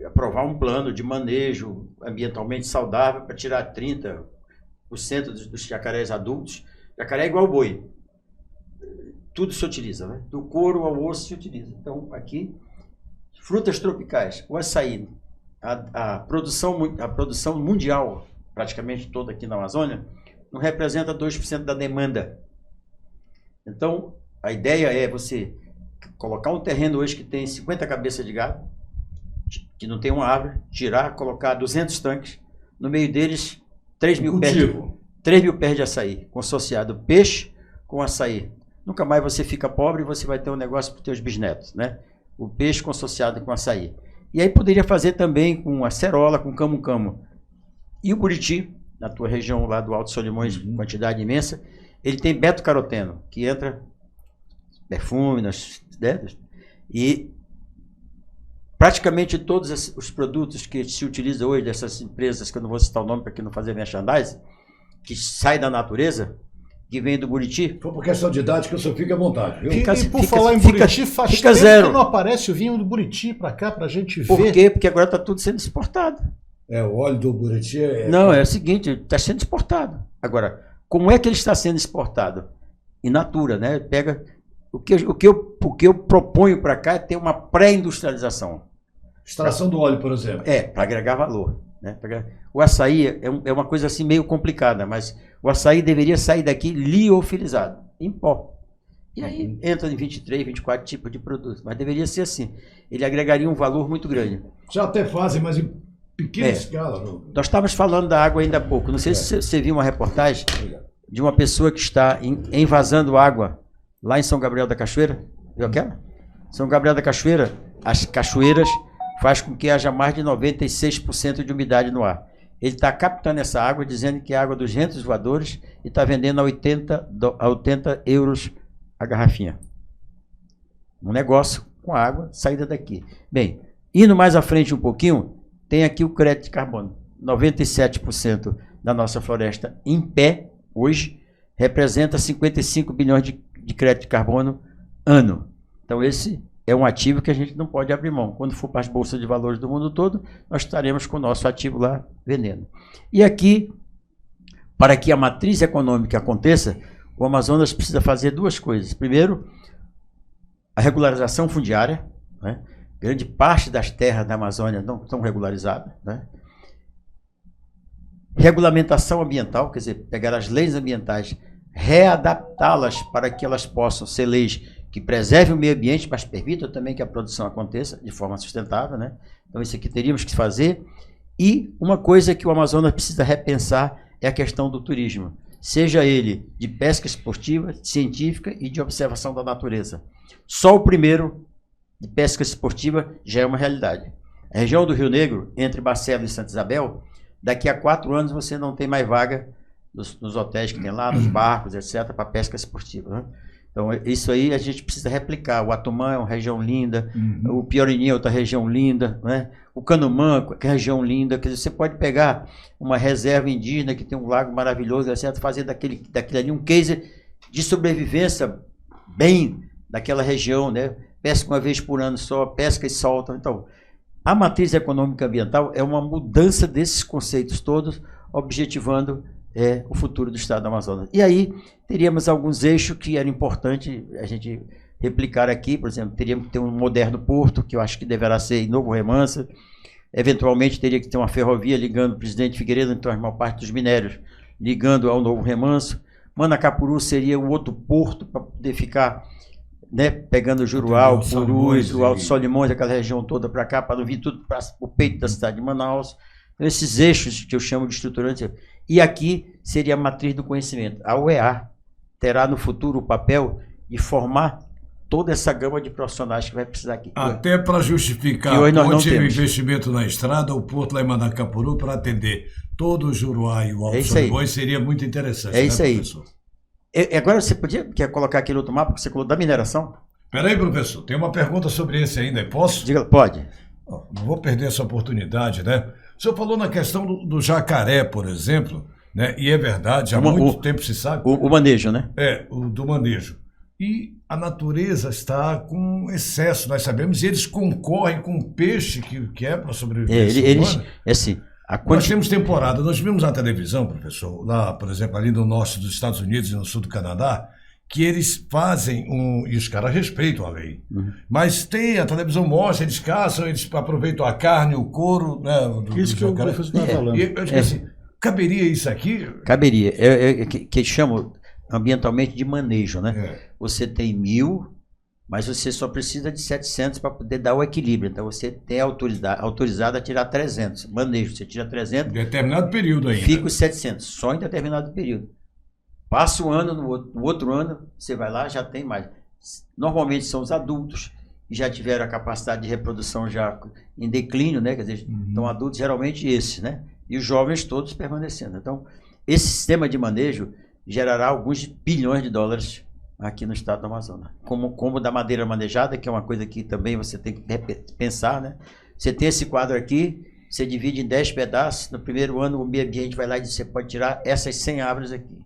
aprovar um plano de manejo ambientalmente saudável para tirar 30% dos jacarés adultos. Jacaré é igual boi. Tudo se utiliza, né? Do couro ao osso se utiliza. Então, aqui, frutas tropicais, o açaí, a produção mundial, praticamente toda aqui na Amazônia, não representa 2% da demanda. Então, a ideia é você colocar um terreno hoje que tem 50 cabeças de gado, que não tem uma árvore, tirar, colocar 200 tanques, no meio deles 3 mil pés de açaí, associado peixe com açaí. Nunca mais você fica pobre e você vai ter um negócio para os seus bisnetos, né? O peixe associado com açaí. E aí poderia fazer também com acerola, com camu-camu. E o buriti, na tua região lá do Alto Solimões, quantidade imensa, ele tem beta-caroteno, que entra perfume, e praticamente todos os produtos que se utilizam hoje dessas empresas, que eu não vou citar o nome para que não fazer merchandising, que sai da natureza, que vem do buriti. Foi por questão didática, o senhor fica à vontade, viu? E por falar em Buriti, faz tempo zero. que não aparece o vinho do Buriti para cá, para a gente ver. Por quê? Porque agora está tudo sendo exportado. O óleo do Buriti Não, é o seguinte, está sendo exportado. Agora, como é que ele está sendo exportado? In natura, né? Pega... O que eu proponho para cá é ter uma pré-industrialização. Extração do óleo, por exemplo. Para agregar valor. Né? O açaí é uma coisa assim meio complicada, mas o açaí deveria sair daqui liofilizado, em pó. E aí entra em 23, 24 tipos de produtos, mas deveria ser assim. Ele agregaria um valor muito grande. Já até fazem, mas em pequena escala. Não? Nós estávamos falando da água ainda há pouco. Não sei se você viu uma reportagem de uma pessoa que está invasando água lá em São Gabriel da Cachoeira. Viu aquela? São Gabriel da Cachoeira, as cachoeiras faz com que haja mais de 96% de umidade no ar. Ele está captando essa água, dizendo que é água dos ventos voadores e está vendendo a 80 euros a garrafinha. Um negócio com água, saída daqui. Bem, indo mais à frente um pouquinho, tem aqui o crédito de carbono. 97% da nossa floresta em pé, hoje, representa 55 bilhões de crédito de carbono ano. Então esse é um ativo que a gente não pode abrir mão. Quando for para as bolsas de valores do mundo todo, nós estaremos com o nosso ativo lá vendendo. E aqui, para que a matriz econômica aconteça, o Amazonas precisa fazer duas coisas. Primeiro, a regularização fundiária. né? Grande parte das terras da Amazônia não estão regularizadas, né? Regulamentação ambiental, quer dizer, pegar as leis ambientais, readaptá-las para que elas possam ser leis que preservem o meio ambiente, mas permitam também que a produção aconteça de forma sustentável, né? Então isso aqui teríamos que fazer. E uma coisa que o Amazonas precisa repensar é a questão do turismo, seja ele de pesca esportiva, científica e de observação da natureza. Só o primeiro, de pesca esportiva, já é uma realidade. A região do Rio Negro, entre Barcelos e Santa Isabel, daqui a 4 anos você não tem mais vaga nos hotéis que tem lá, nos barcos, etc., para pesca esportiva, né? Então, isso aí a gente precisa replicar. O Atumã é uma região linda, o Piorini é outra região linda, né? O Canumã, que é uma região linda. Quer dizer, você pode pegar uma reserva indígena que tem um lago maravilhoso, etc., fazer daquele ali um case de sobrevivência bem daquela região, né? Pesca uma vez por ano só, pesca e solta. Então, a matriz econômica ambiental é uma mudança desses conceitos todos, objetivando o futuro do estado do Amazonas. E aí teríamos alguns eixos que era importante a gente replicar aqui. Por exemplo, teríamos que ter um moderno porto, que eu acho que deverá ser em Novo Remanso. Eventualmente teria que ter uma ferrovia ligando o Presidente Figueiredo, então a maior parte dos minérios, ligando ao Novo Remanso. Manacapuru seria um outro porto para poder ficar, né, pegando o Juruá, o Purus, o Alto Solimões, aquela região toda para cá, para não vir tudo para o peito da cidade de Manaus. Então, esses eixos que eu chamo de estruturantes. E aqui seria a matriz do conhecimento. A UEA terá no futuro o papel de formar toda essa gama de profissionais que vai precisar aqui. Até para justificar o investimento na estrada, o porto lá em Manacapuru, para atender todo o Juruá e o Alto Solimões, seria muito interessante. É isso aí. Professor? Agora você quer colocar aquele outro mapa que você colocou da mineração? Espera aí, professor. Tem uma pergunta sobre esse ainda. Posso? Diga, pode. Não vou perder essa oportunidade, né? O senhor falou na questão do jacaré, por exemplo, né? E é verdade, há muito tempo se sabe. O manejo, né? O do manejo. E a natureza está com excesso, nós sabemos, e eles concorrem com o peixe que é para sobreviver. Assim, nós temos temporada, nós vimos na televisão, professor, lá, por exemplo, ali no norte dos Estados Unidos e no sul do Canadá, que eles fazem e os caras respeitam a lei. Mas a televisão mostra, eles caçam, eles aproveitam a carne, o couro, né? Isso que o professor está falando. E eu digo assim, caberia isso aqui? Caberia. Que chamam ambientalmente de manejo, né? Você tem 1.000, mas você só precisa de 700 para poder dar o equilíbrio. Então você tem autorizado a tirar 300. Manejo, você tira 300. Em determinado período ainda. Fica os 700, só em determinado período. Passa um ano, no outro ano, você vai lá, já tem mais. Normalmente são os adultos que já tiveram a capacidade de reprodução já em declínio, né? Quer dizer, então adultos geralmente esses, né? E os jovens todos permanecendo. Então, esse sistema de manejo gerará alguns bilhões de dólares aqui no estado do Amazonas. Como da madeira manejada, que é uma coisa que também você tem que pensar, né? Você tem esse quadro aqui, você divide em 10 pedaços, no primeiro ano o meio ambiente vai lá e diz, você pode tirar essas 100 árvores aqui.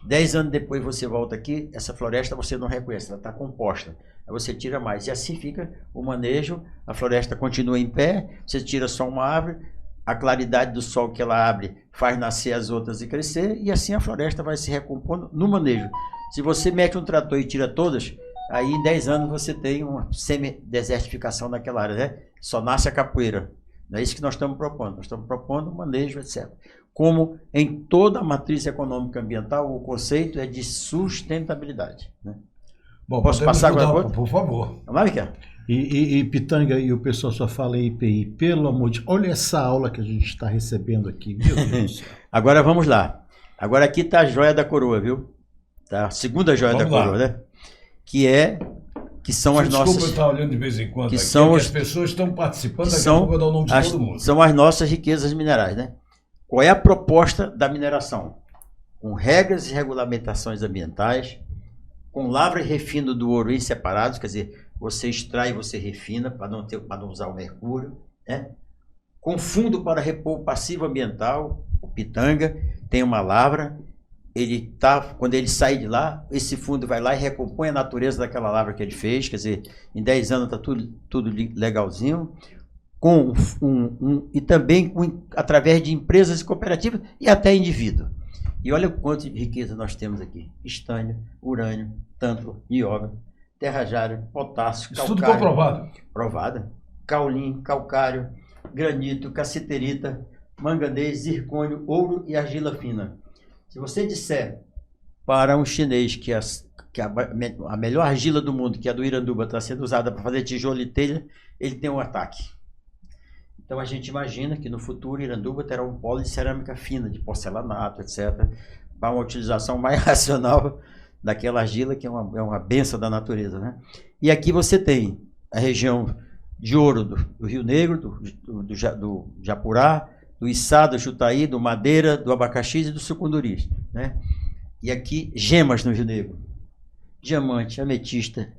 10 anos depois você volta aqui, essa floresta você não reconhece, ela está composta. Aí você tira mais. E assim fica o manejo, a floresta continua em pé, você tira só uma árvore, a claridade do sol que ela abre faz nascer as outras e crescer, e assim a floresta vai se recompondo no manejo. Se você mete um trator e tira todas, aí em 10 anos você tem uma semi-desertificação daquela área, né? Só nasce a capoeira. Não é isso que nós estamos propondo. Nós estamos propondo o manejo, etc. Como em toda a matriz econômica ambiental, o conceito é de sustentabilidade, né? Bom, posso passar agora? Por favor. Vamos lá, Miquel? E Pitanga, e o pessoal só fala em IPI. Pelo amor de Deus, olha essa aula que a gente está recebendo aqui. Meu Deus. Agora vamos lá. Agora aqui está a joia da coroa, viu? Tá? A segunda joia da coroa, né? Que são as nossas... Desculpa eu estar olhando de vez em quando que aqui, são as pessoas estão participando, daqui a pouco eu vou dar o nome de todo mundo. São as nossas riquezas minerais, né? Qual é a proposta da mineração? Com regras e regulamentações ambientais, com lavra e refino do ouro em separados, quer dizer, você extrai e você refina para não usar o mercúrio, né? Com fundo para repor o passivo ambiental, o Pitanga tem uma lavra, quando ele sair de lá, esse fundo vai lá e recompõe a natureza daquela lavra que ele fez, quer dizer, em 10 anos está tudo legalzinho, e também através de empresas e cooperativas e até indivíduo. E olha o quanto de riqueza nós temos aqui: estânio, urânio, tântalo, nióbio. terra arária, potássio, Isso tudo calcário. comprovado. Provada. Caulim, calcário, granito, cassiterita, manganês, zircônio, ouro e argila fina. Se você disser para um chinês que a melhor argila do mundo, que é a do Iranduba, está sendo usada para fazer tijolo e telha, ele tem um ataque. Então a gente imagina que no futuro Iranduba terá um polo de cerâmica fina, de porcelanato, etc., para uma utilização mais racional daquela argila, que é uma benção da natureza, né? E aqui você tem a região de ouro do Rio Negro, do Japurá, do Içá, do Jutaí, do Madeira, do Abacaxi e do Sucunduri, né? E aqui gemas no Rio Negro: diamante, ametista,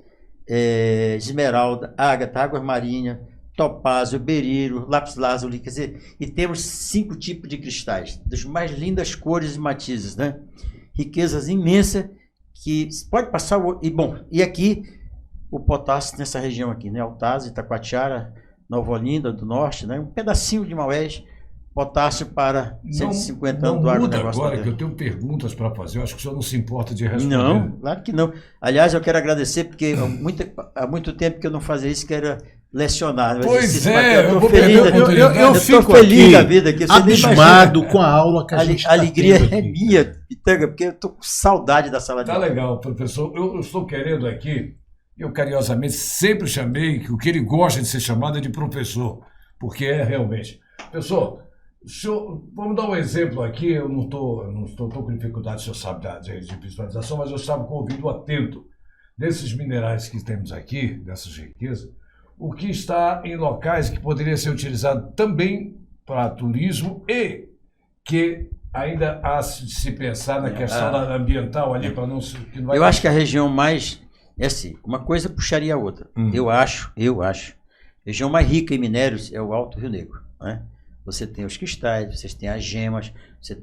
esmeralda, ágata, água marinha, topázio, berilo, lápis-lazuli, quer dizer, e temos 5 tipos de cristais, das mais lindas cores e matizes, né? Riquezas imensas que pode passar e aqui o potássio nessa região aqui, né? Altaz, Itacoatiara, Nova Olinda do Norte, né? Um pedacinho de Maués, potássio para 150 anos do agronegócio. Agora que eu tenho perguntas para fazer, eu acho que o senhor não se importa de responder. Não, claro que não. Aliás, eu quero agradecer, porque há muito tempo que eu não fazia isso, que era lecionar. Pois eu vou feliz, perder a oportunidade. eu estou fico feliz aqui da vida. Que você nem abismado com a aula que a gente a alegria tá tendo é aqui. minha, Pitanga, porque eu estou com saudade da sala de Tá aula. legal, professor. Eu estou querendo aqui, eu carinhosamente sempre chamei, que o que ele gosta de ser chamado é de professor, porque é realmente. Professor, vamos dar um exemplo aqui, eu não estou com dificuldade, o senhor sabe, de visualização, mas eu estava com o ouvido atento desses minerais que temos aqui, dessas riquezas, o que está em locais que poderia ser utilizado também para turismo e que ainda há de se pensar na questão ambiental ali, para não se... que não vai Eu acho que a região mais... É assim, uma coisa puxaria a outra. Eu acho. A região mais rica em minérios é o Alto Rio Negro, né? Você tem os cristais, você tem as gemas, você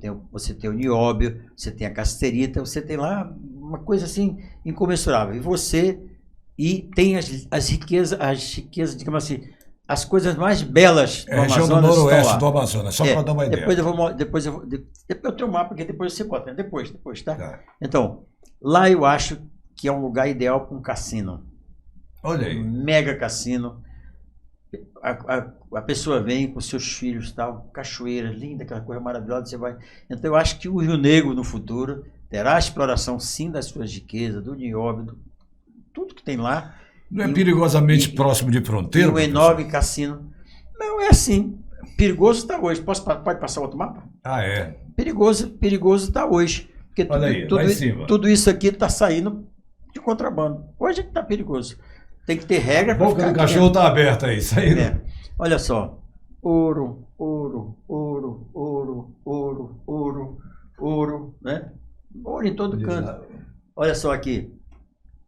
tem o nióbio, você tem a cassiterita, você tem lá uma coisa assim incomensurável. E tem as riquezas, digamos assim, as coisas mais belas do região Amazonas do noroeste estão do lá. Amazonas, só para dar uma ideia. Depois eu tenho um mapa, porque depois você bota, né? Depois, tá? Tá. Então, lá eu acho que é um lugar ideal para um cassino. Olha aí. Um mega cassino. A pessoa vem com seus filhos, tal, cachoeira linda, aquela coisa maravilhosa, você vai. Então eu acho que o Rio Negro no futuro terá a exploração sim das suas riquezas, do nióbio, tudo que tem lá. Não é perigosamente próximo de fronteira? E um enorme cassino. Não é assim. Perigoso está hoje. Pode passar outro mapa? Ah, é. Perigoso está hoje. Porque Olha aí, lá em cima. tudo isso aqui está saindo de contrabando. Hoje é que está perigoso. Tem que ter regra A para boca ficar do cachorro está aberta aí, saindo. Olha só. Ouro, ouro, ouro, ouro, ouro, ouro, ouro, né? Ouro em todo canto. Olha só aqui.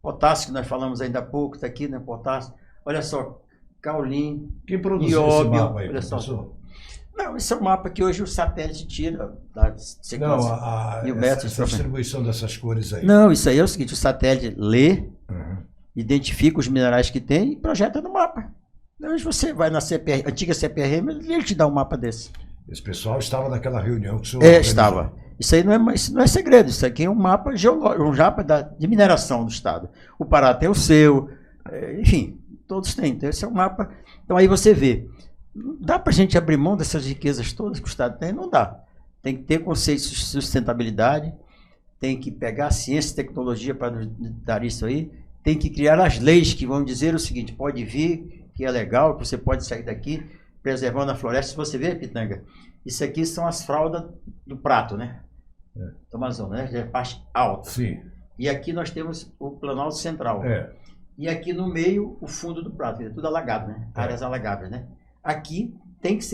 Potássio, que nós falamos ainda há pouco, está aqui, né? Potássio. Olha só. Caulim. Quem produziu nióbio, esse mapa aí, olha só. professor? Não, esse é um mapa que hoje o satélite tira da sequência. Não, essa distribuição dessas cores aí. Não, isso aí é o seguinte, o satélite lê, identifica os minerais que tem e projeta no mapa. Hoje você vai na antiga CPRM, ele te dá um mapa desse. Esse pessoal estava naquela reunião que o senhor... Estava. Isso aí não é segredo, isso aqui é um mapa geológico, um mapa de mineração do estado. O Pará tem o seu, enfim, todos têm. Então esse é um mapa. Então aí você vê. Não dá para a gente abrir mão dessas riquezas todas que o estado tem? Não dá. Tem que ter conceitos de sustentabilidade, tem que pegar a ciência e tecnologia para nos dar isso aí, tem que criar as leis que vão dizer o seguinte: pode vir, que é legal, que você pode sair daqui preservando a floresta. Se você vê, Pitanga, isso aqui são as fraldas do Prato, né? Do Amazonas, né? É a parte alta. Sim. E aqui nós temos o Planalto Central. E aqui no meio o fundo do Prato, é tudo alagado, né? Áreas alagáveis, né? Aqui tem que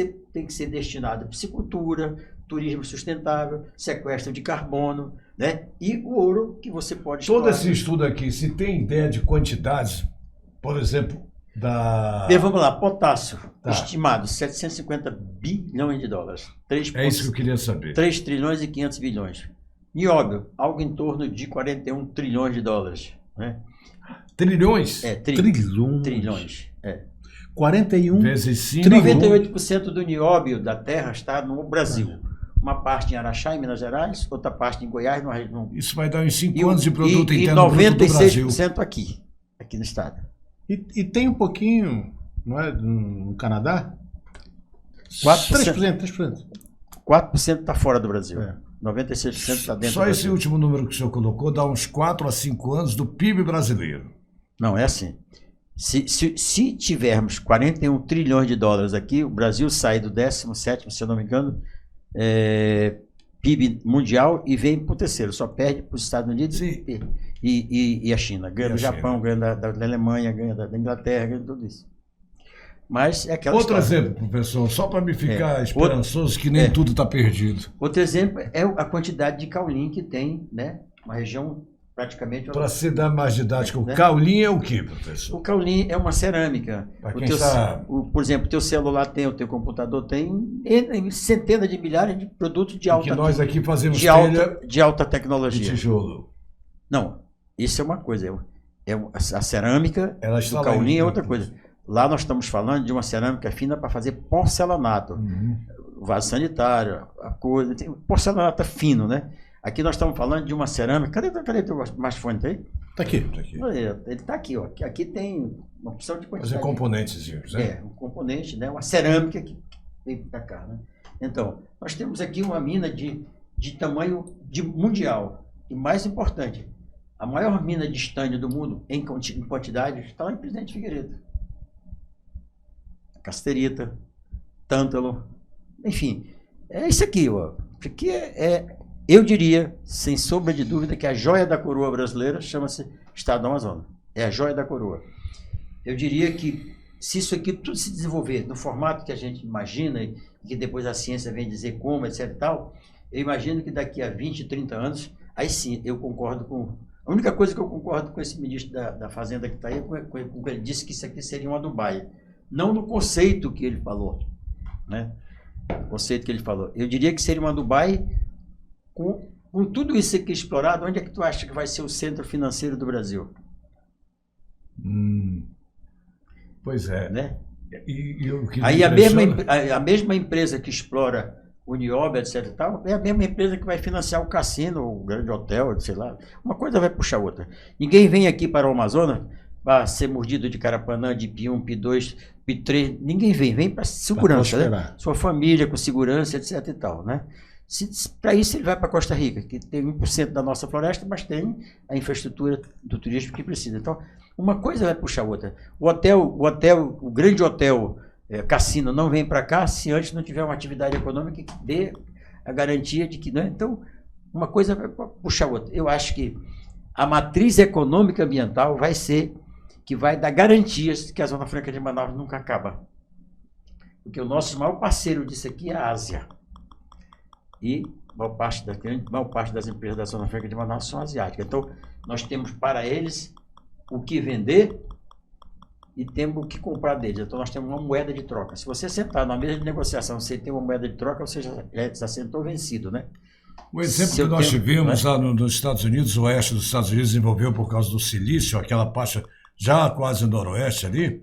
ser destinado a piscicultura, turismo sustentável, sequestro de carbono, né? E o ouro que você pode explorar. Todo esse estudo aqui, se tem ideia de quantidades, por exemplo, Vamos lá, potássio, estimado 750 bilhões de dólares. É isso que eu queria saber. 3 trilhões e 500 bilhões. Nióbio, algo em torno de 41 trilhões de dólares. Né? Trilhões? Trilhões. 41 vezes 5. 98% do nióbio da terra está no Brasil. Uma parte em Araxá, em Minas Gerais, outra parte em Goiás. Isso vai dar uns 5 anos de produto interno bruto do Brasil. E 96% aqui. aqui no estado. E tem um pouquinho, não é, no Canadá? 4%. 3%. 4% está fora do Brasil. É. 96% está dentro Só do esse Brasil. último número que o senhor colocou dá uns 4 a 5 anos do PIB brasileiro. Não, é assim. Se tivermos 41 trilhões de dólares aqui, o Brasil sai do 17º, se eu não me engano, PIB mundial e vem para o terceiro. Só perde para os Estados Unidos Sim. e a China. Ganha E a do Japão, China. ganha da Alemanha, ganha da Inglaterra, ganha de tudo isso. Mas é aquela Outro história. exemplo, professor, só para me ficar É. esperançoso que nem tudo está perdido. Outro exemplo é a quantidade de caulim que tem, né? Uma região praticamente... Para se dar mais didática, o Né? caulim é o quê, O professor? caulim é uma cerâmica. Pra quem sabe. Por exemplo, o teu celular tem, o teu computador tem centenas de milhares de produtos de Que alta, nós aqui fazemos de alta de tecnologia. tijolo. Não, isso é uma coisa. A cerâmica Ela está do lá caulim em- é outra coisa. Lá nós estamos falando de uma cerâmica fina para fazer porcelanato. Vaso sanitário, a coisa. Tem porcelanato fino, né? Aqui nós estamos falando de uma cerâmica. Cadê teu smartphone? Tá aí? Tá aqui. Ele está aqui, ó. Aqui tem uma opção de Fazer quantidade. componentezinhos, né? É, um componente, né? Uma cerâmica que vem para cá, né? Então, nós temos aqui uma mina de tamanho mundial. E mais importante, a maior mina de estânio do mundo, em quantidade, está lá em Presidente Figueiredo. Casterita, tântalo, enfim. É isso aqui, ó. Porque eu diria, sem sombra de dúvida, que a joia da coroa brasileira chama-se Estado do Amazonas. É a joia da coroa. Eu diria que se isso aqui tudo se desenvolver no formato que a gente imagina e que depois a ciência vem dizer como, etc e tal, eu imagino que daqui a 20, 30 anos, aí sim, eu concordo com... A única coisa que eu concordo com esse ministro da Fazenda que está aí, com o que ele disse que isso aqui seria uma Dubai. Não no conceito que ele falou, né? O conceito que ele falou. Eu diria que seria uma Dubai com tudo isso aqui explorado. Onde é que tu acha que vai ser o centro financeiro do Brasil? Pois é. Né? E o que Aí impressiona- a mesma empresa que explora o Nióbio, etc e tal, é a mesma empresa que vai financiar o cassino, o grande hotel, sei lá. Uma coisa vai puxar a outra. Ninguém vem aqui para o Amazonas para ser mordido de Carapanã, de Pi1, Pi2, Pi3. Ninguém vem para segurança, né? prosperar. Sua família com segurança, etc e tal, né? Para isso ele vai para Costa Rica, que tem 1% da nossa floresta, mas tem a infraestrutura do turismo que precisa. Então, uma coisa vai puxar a outra. O grande hotel cassino não vem para cá se antes não tiver uma atividade econômica que dê a garantia de que... Né? Então, uma coisa vai puxar a outra. Eu acho que a matriz econômica ambiental vai ser que vai dar garantias que a Zona Franca de Manaus nunca acaba. Porque o nosso maior parceiro disso aqui é a Ásia. E maior parte das empresas da Zona Franca de Manaus são asiáticas. Então, nós temos para eles o que vender e temos o que comprar deles. Então, nós temos uma moeda de troca. Se você sentar na mesa de negociação, você tem uma moeda de troca, você já sentou vencido, né? O exemplo Seu que nós tempo, tivemos né? lá nos Estados Unidos, o oeste dos Estados Unidos desenvolveu por causa do silício, aquela faixa já quase no noroeste ali,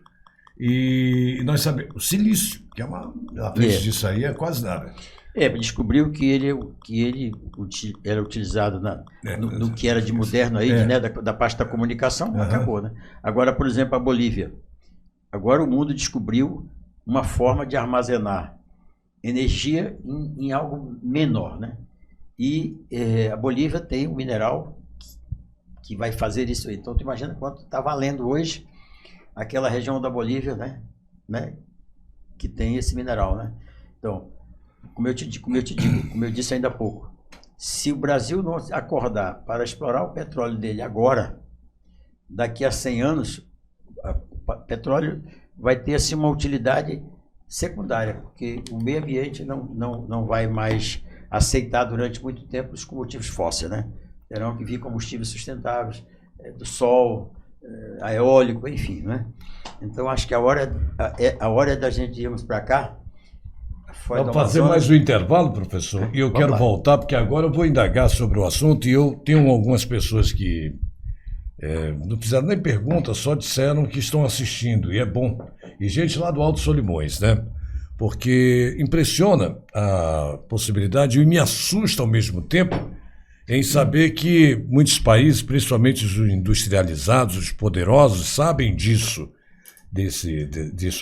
e nós sabemos, o silício, que é a frente disso aí é quase nada. Descobriu que ele era utilizado no que era de moderno aí, né, da parte da comunicação, acabou, né? Agora, por exemplo, a Bolívia. Agora o mundo descobriu uma forma de armazenar energia em algo menor, né? E a Bolívia tem um mineral que vai fazer isso aí. Então, tu imagina quanto está valendo hoje aquela região da Bolívia, né? Que tem esse mineral, né? Então, como eu disse ainda há pouco, se o Brasil não acordar para explorar o petróleo dele agora, daqui a 100 anos, o petróleo vai ter assim, uma utilidade secundária, porque o meio ambiente não vai mais aceitar durante muito tempo os combustíveis fósseis, né? Terão que vir combustíveis sustentáveis, do sol, eólico, enfim, né? Então, acho que a hora é da gente irmos para cá. Vamos fazer mais um intervalo, professor, e eu quero voltar, porque agora eu vou indagar sobre o assunto, e eu tenho algumas pessoas que não fizeram nem pergunta, só disseram que estão assistindo, e é bom. E gente lá do Alto Solimões, né? Porque impressiona a possibilidade e me assusta ao mesmo tempo em saber que muitos países, principalmente os industrializados, os poderosos, sabem disso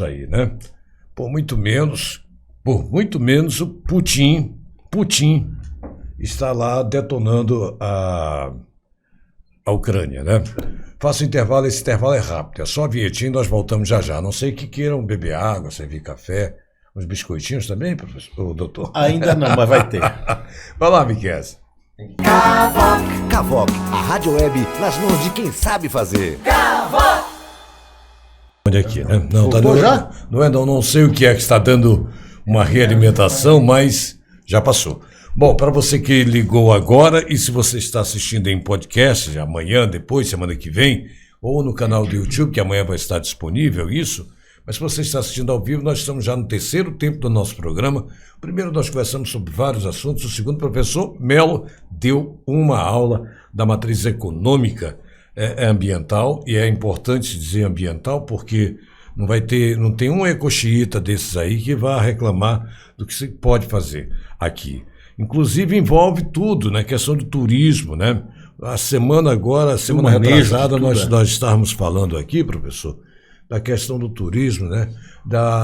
aí, né? Por muito menos o Putin está lá detonando a Ucrânia, né? Faça o intervalo, esse intervalo é rápido, é só a vinhetinha e nós voltamos já já. A não sei que queiram beber água, servir café, uns biscoitinhos também, professor, doutor? Ainda não, mas vai ter. Vai lá, Miquel. Cavoc, a rádio web nas mãos de quem sabe fazer. Onde aqui, né? Não, Voltou já? Não sei o que é que está dando uma realimentação, mas já passou. Bom, para você que ligou agora e se você está assistindo em podcast, amanhã, depois, semana que vem, ou no canal do YouTube, que amanhã vai estar disponível isso, mas se você está assistindo ao vivo, nós estamos já no terceiro tempo do nosso programa. Primeiro nós conversamos sobre vários assuntos, o segundo, o professor Melo deu uma aula da matriz econômica ambiental, e é importante dizer ambiental porque não tem um ecoxiita desses aí que vá reclamar do que se pode fazer aqui. Inclusive envolve tudo, né? Questão do turismo, né? A semana retrasada, nós estávamos falando aqui, professor, da questão do turismo, né?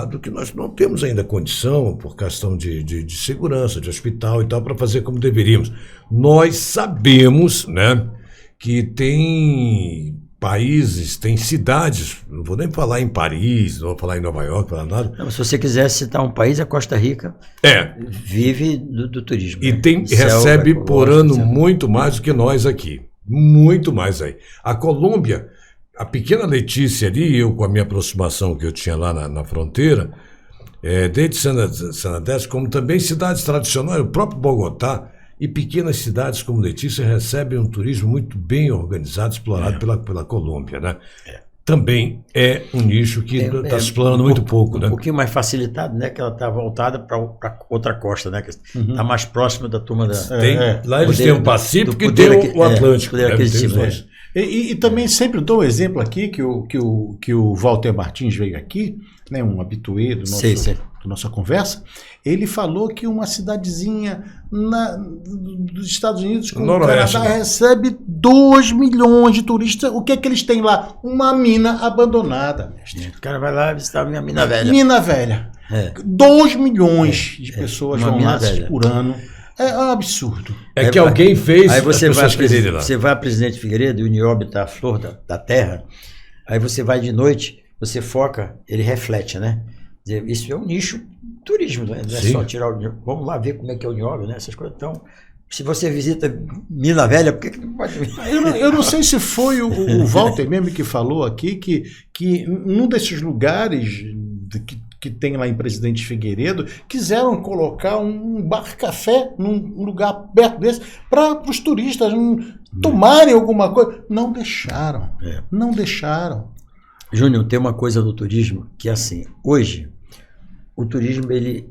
Do que nós não temos ainda condição, por questão de segurança, de hospital e tal, para fazer como deveríamos. Nós sabemos, né, que tem países, tem cidades, não vou nem falar em Paris, não vou falar em Nova York, falar nada. Não, se você quiser citar um país, a Costa Rica vive do turismo. E né? recebe por ano muito mais do que nós aqui. Muito mais aí. A Colômbia, a pequena Letícia ali, eu com a minha aproximação que eu tinha lá na fronteira, desde Sanadés, como também cidades tradicionais, o próprio Bogotá, e pequenas cidades como Letícia recebem um turismo muito bem organizado, explorado pela Colômbia, né? Também é um nicho que está se explorando muito pouco, né? Um pouquinho mais facilitado, né? Que ela está voltada para outra costa, né? Que está mais próxima da turma da... Lá eles têm o Pacífico e tem o Atlântico. E também sempre dou um exemplo aqui, que o Walter Martins veio aqui, né, um habituê da nossa conversa. Ele falou que uma cidadezinha dos Estados Unidos com o Canadá recebe 2 milhões de turistas. O que é que eles têm lá? Uma mina abandonada, mestre. O cara vai lá visitar a mina velha. Mina velha. 2 milhões de pessoas vão lá por ano. É um absurdo. Que alguém fez. Aí você vai a Presidente Figueiredo e o nióbio está a flor da terra. Aí você vai de noite, você foca, ele reflete, né? Isso é um nicho turismo, né? Não é só tirar o nióbio. Vamos lá ver como é que é o nióbio, né? Essas coisas. Então, se você visita Mina Velha, por que não pode vir? Eu não sei se foi o Walter mesmo que falou aqui que num desses lugares que tem lá em Presidente Figueiredo, quiseram colocar um bar-café num lugar perto desse para os turistas tomarem alguma coisa. Não deixaram. Não deixaram. Júnior, tem uma coisa do turismo que é assim, hoje o turismo ele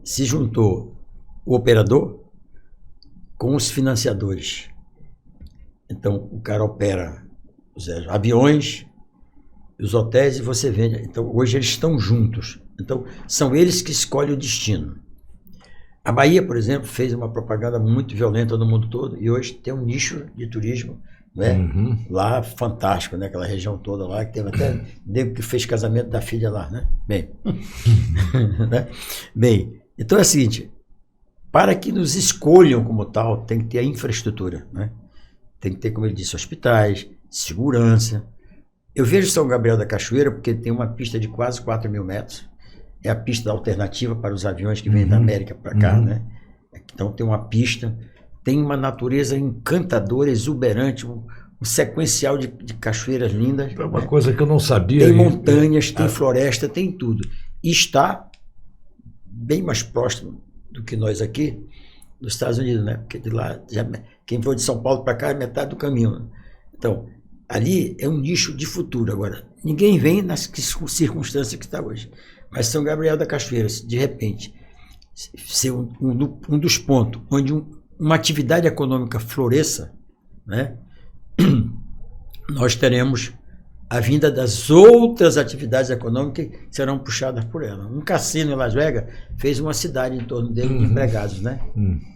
se juntou o operador com os financiadores. Então o cara opera os aviões, os hotéis e você vende. Então hoje eles estão juntos. Então são eles que escolhem o destino. A Bahia, por exemplo, fez uma propaganda muito violenta no mundo todo e hoje tem um nicho de turismo, né? Lá fantástico, né? Aquela região toda lá, que teve até nego que fez casamento da filha lá, né? Bem, então é o seguinte, para que nos escolham como tal, tem que ter a infraestrutura, né? Tem que ter, como ele disse, hospitais, segurança. Eu vejo São Gabriel da Cachoeira porque tem uma pista de quase 4 mil metros. É a pista alternativa para os aviões que vêm da América para cá, né? Então tem uma pista, tem uma natureza encantadora, exuberante, um sequencial de cachoeiras lindas. É uma coisa que eu não sabia. Tem montanhas, tem floresta, tem tudo. E está bem mais próximo do que nós aqui, dos Estados Unidos, né? Porque de lá, quem for de São Paulo para cá é metade do caminho, né? Então, ali é um nicho de futuro. Agora, ninguém vem nas circunstâncias que está hoje. Mas São Gabriel da Cachoeira, de repente, ser um dos pontos onde uma atividade econômica floresça, né? Nós teremos a vinda das outras atividades econômicas que serão puxadas por ela. Um cassino em Las Vegas fez uma cidade em torno dele de empregados, né?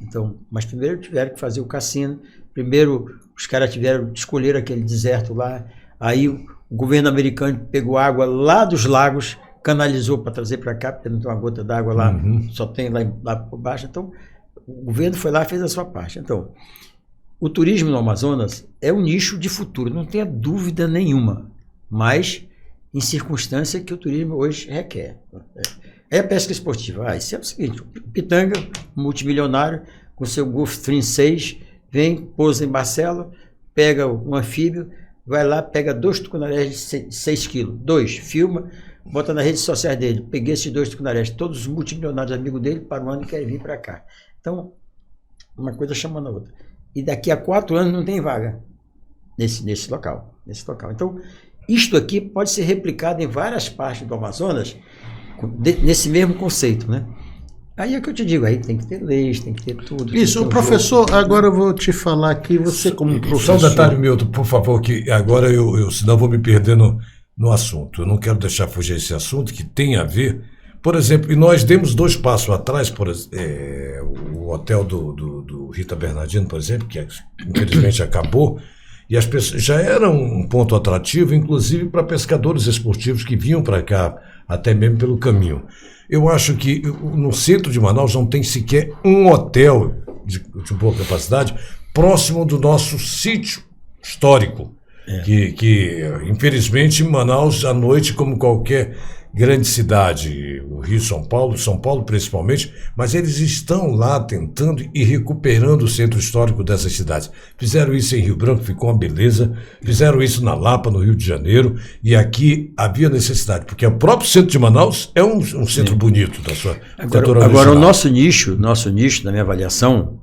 Então, mas primeiro tiveram que fazer o cassino, primeiro os caras tiveram que escolher aquele deserto lá, aí o governo americano pegou água lá dos lagos, canalizou para trazer para cá, porque não tem uma gota d'água lá, só tem lá por baixo. Então, o governo foi lá e fez a sua parte. Então, o turismo no Amazonas é um nicho de futuro, não tenha dúvida nenhuma, mas em circunstância que o turismo hoje requer. É a pesca esportiva. Isso é o seguinte, o Pitanga, multimilionário, com seu Gulfstream 6, vem, pousa em Barcelo, pega um anfíbio, vai lá, pega 2 tucunarés de 6 quilos, 2, filma, bota nas redes sociais dele, peguei esses 2 tucunarés, todos os multimilionários amigos dele para o ano e querem vir para cá. Então, uma coisa chamando a outra. E daqui a 4 anos não tem vaga nesse local. Então, isto aqui pode ser replicado em várias partes do Amazonas nesse mesmo conceito, né? Aí é que eu te digo, aí tem que ter leis, tem que ter tudo. Isso, o professor, agora eu vou te falar aqui, você como professor... Só um detalhe, Milton, por favor, que agora senão eu vou me perder no assunto. Eu não quero deixar fugir esse assunto que tem a ver... Por exemplo, e nós demos 2 passos atrás, o hotel do Rita Bernardino, por exemplo, que infelizmente acabou, e as pessoas já era um ponto atrativo, inclusive para pescadores esportivos que vinham para cá, até mesmo pelo caminho. Eu acho que no centro de Manaus não tem sequer um hotel de boa capacidade próximo do nosso sítio histórico, que infelizmente Manaus à noite, como qualquer grande cidade, o Rio, São Paulo principalmente, mas eles estão lá tentando e recuperando o centro histórico dessas cidades. Fizeram isso em Rio Branco, ficou uma beleza, fizeram isso na Lapa, no Rio de Janeiro, e aqui havia necessidade, porque o próprio centro de Manaus é um centro bonito da sua cultura. Agora o nosso nicho, na minha avaliação,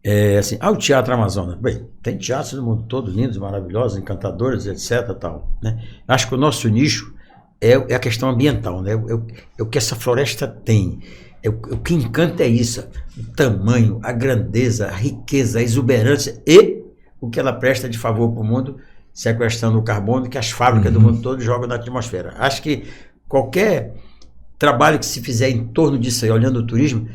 é assim, o Teatro Amazonas. Bem, tem teatros do mundo todo, lindos, maravilhosos, encantadores, etc. Tal, né? Acho que o nosso nicho é a questão ambiental, né? É o que essa floresta tem. O que encanta é isso, o tamanho, a grandeza, a riqueza, a exuberância e o que ela presta de favor para o mundo, sequestrando o carbono que as fábricas do mundo todo jogam na atmosfera. Acho que qualquer trabalho que se fizer em torno disso aí, olhando o turismo,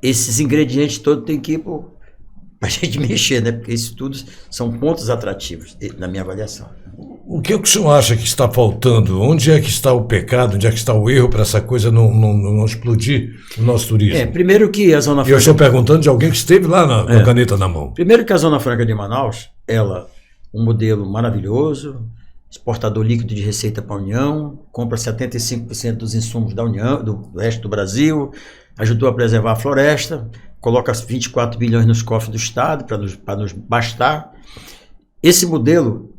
esses ingredientes todos têm que ir para a gente mexer, né? Porque isso tudo são pontos atrativos, na minha avaliação. O que o senhor acha que está faltando? Onde é que está o pecado? Onde é que está o erro para essa coisa não explodir o nosso turismo? Primeiro que a Zona Franca... Eu estou perguntando de alguém que esteve lá com a caneta na mão. Primeiro que a Zona Franca de Manaus, um modelo maravilhoso, exportador líquido de receita para a União, compra 75% dos insumos da União, do resto do Brasil, ajudou a preservar a floresta, coloca 24 bilhões nos cofres do Estado para nos bastar. Esse modelo,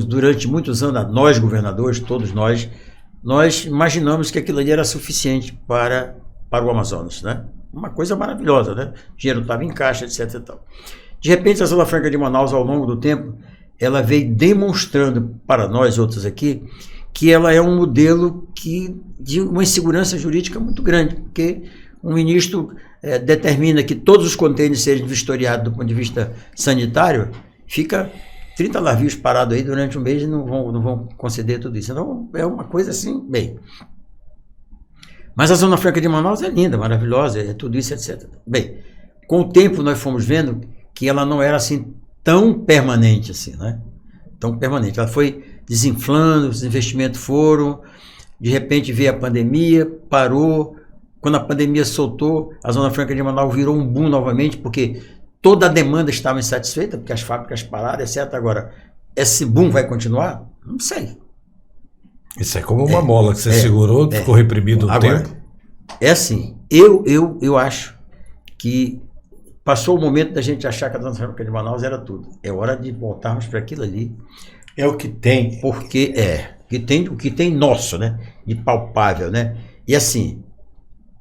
durante muitos anos, nós governadores, todos nós imaginamos que aquilo ali era suficiente para o Amazonas, né? Uma coisa maravilhosa, né? O dinheiro estava em caixa, etc. E tal. De repente, a Zona Franca de Manaus, ao longo do tempo, ela veio demonstrando para nós outros aqui que ela é um modelo de uma insegurança jurídica muito grande, porque um ministro determina que todos os contêineres sejam vistoriados do ponto de vista sanitário, fica 30 navios parados aí durante um mês e não vão conceder tudo isso. Então, é uma coisa assim, bem. Mas a Zona Franca de Manaus é linda, maravilhosa, é tudo isso, etc. Bem, com o tempo nós fomos vendo que ela não era assim tão permanente assim, né? Tão permanente. Ela foi desinflando, os investimentos foram, de repente veio a pandemia, parou. Quando a pandemia soltou, a Zona Franca de Manaus virou um boom novamente, porque toda a demanda estava insatisfeita, porque as fábricas pararam, etc. Agora, esse boom vai continuar? Não sei. Isso é como uma mola que você segurou, ficou reprimido no tempo. É assim, eu acho que passou o momento da gente achar que a Zona Franca de Manaus era tudo. É hora de voltarmos para aquilo ali. É o que tem. Porque o que tem nosso, né? De palpável, né? E assim,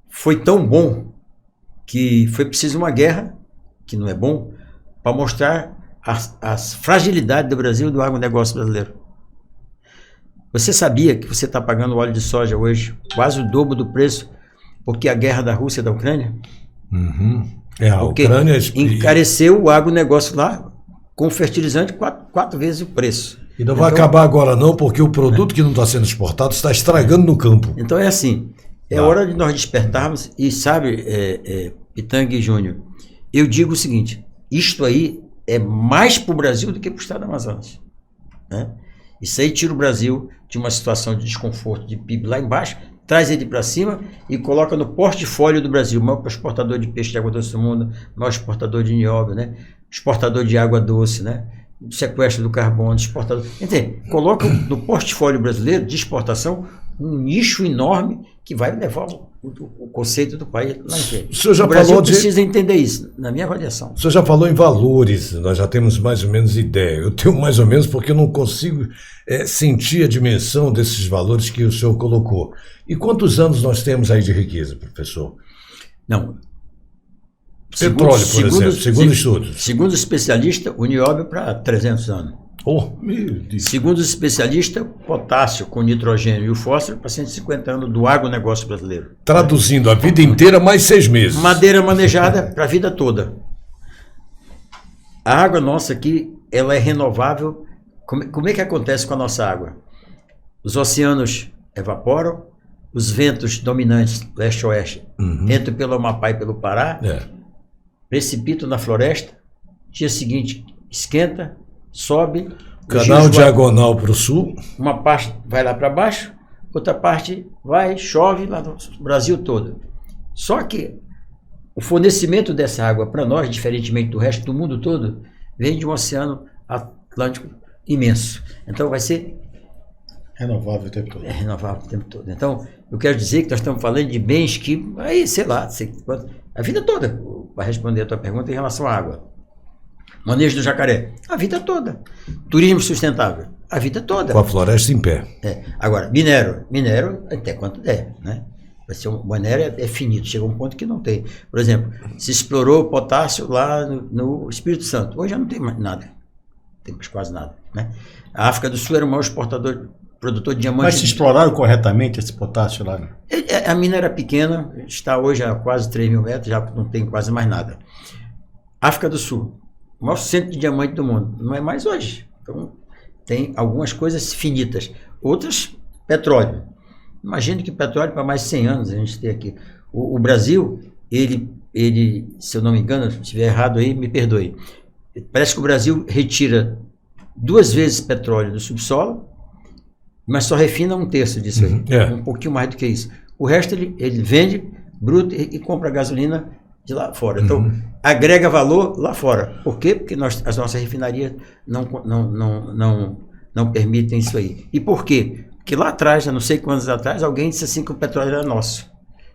foi tão bom que foi preciso uma guerra, que não é bom, para mostrar as fragilidades do Brasil e do agronegócio brasileiro. Você sabia que você está pagando óleo de soja hoje quase o dobro do preço porque a guerra da Rússia e da Ucrânia? A Ucrânia encareceu o agronegócio lá com fertilizante 4 vezes o preço. E não vai acabar agora não, porque o produto que não está sendo exportado está estragando no campo. Então é assim, hora de nós despertarmos e sabe, Pitanga e Júnior, eu digo o seguinte, isto aí é mais para o Brasil do que para o estado do Amazonas. Né? Isso aí tira o Brasil de uma situação de desconforto de PIB lá embaixo, traz ele para cima e coloca no portfólio do Brasil, o maior exportador de peixe de água doce do mundo, o maior exportador de nióbio, né? Exportador de água doce, né? Sequestro do carbono, exportador. Entende? Coloca no portfólio brasileiro de exportação um nicho enorme que vai levar o conceito do país lá em frente. O Brasil precisa entender isso, na minha avaliação. O senhor já falou em valores, nós já temos mais ou menos ideia. Eu tenho mais ou menos porque eu não consigo sentir a dimensão desses valores que o senhor colocou. E quantos anos nós temos aí de riqueza, professor? Não. Petróleo, por exemplo, segundo estudos. Segundo especialista, o nióbio para 300 anos. Oh, meu Deus. Segundo os especialistas, potássio com nitrogênio e o fósforo para 150 anos do agronegócio brasileiro. Traduzindo, a vida inteira mais 6 meses. Madeira manejada para a vida toda. A água nossa aqui, ela é renovável. Como é que acontece com a nossa água? Os oceanos evaporam, os ventos dominantes leste-oeste entram pelo Amapá e pelo Pará, precipitam na floresta, dia seguinte esquenta, sobe. Canal diagonal para o sul. Uma parte vai lá para baixo, outra parte vai, chove lá no Brasil todo. Só que o fornecimento dessa água para nós, diferentemente do resto do mundo todo, vem de um oceano Atlântico imenso. Então vai ser renovável o tempo todo. É renovável o tempo todo. Então, eu quero dizer que nós estamos falando de bens que, aí, sei lá, a vida toda, para responder a tua pergunta em relação à água. Manejo do jacaré, a vida toda. Turismo sustentável, a vida toda. Com a floresta em pé. Agora, minério até quanto der, né? Vai ser o minério é finito, chega a um ponto que não tem. Por exemplo, se explorou potássio lá no Espírito Santo, hoje já não tem mais nada. Não tem mais quase nada, né? A África do Sul era o maior exportador, produtor de diamantes. Mas se exploraram corretamente esse potássio lá? A mina era pequena, está hoje a quase 3 mil metros, já não tem quase mais nada. África do Sul, o maior centro de diamante do mundo, não é mais hoje. Então, tem algumas coisas finitas. Outras, petróleo. Imagine que petróleo para mais de 100 anos a gente tem aqui. O Brasil, ele, se eu não me engano, se estiver errado aí, me perdoe. Parece que o Brasil retira 2 vezes petróleo do subsolo, mas só refina 1/3 disso aí. Um pouquinho mais do que isso. O resto ele vende bruto e compra gasolina de lá fora. Então, agrega valor lá fora. Por quê? Porque as nossas refinarias não permitem isso aí. E por quê? Porque lá atrás, não sei quantos anos atrás, alguém disse assim que o petróleo era nosso.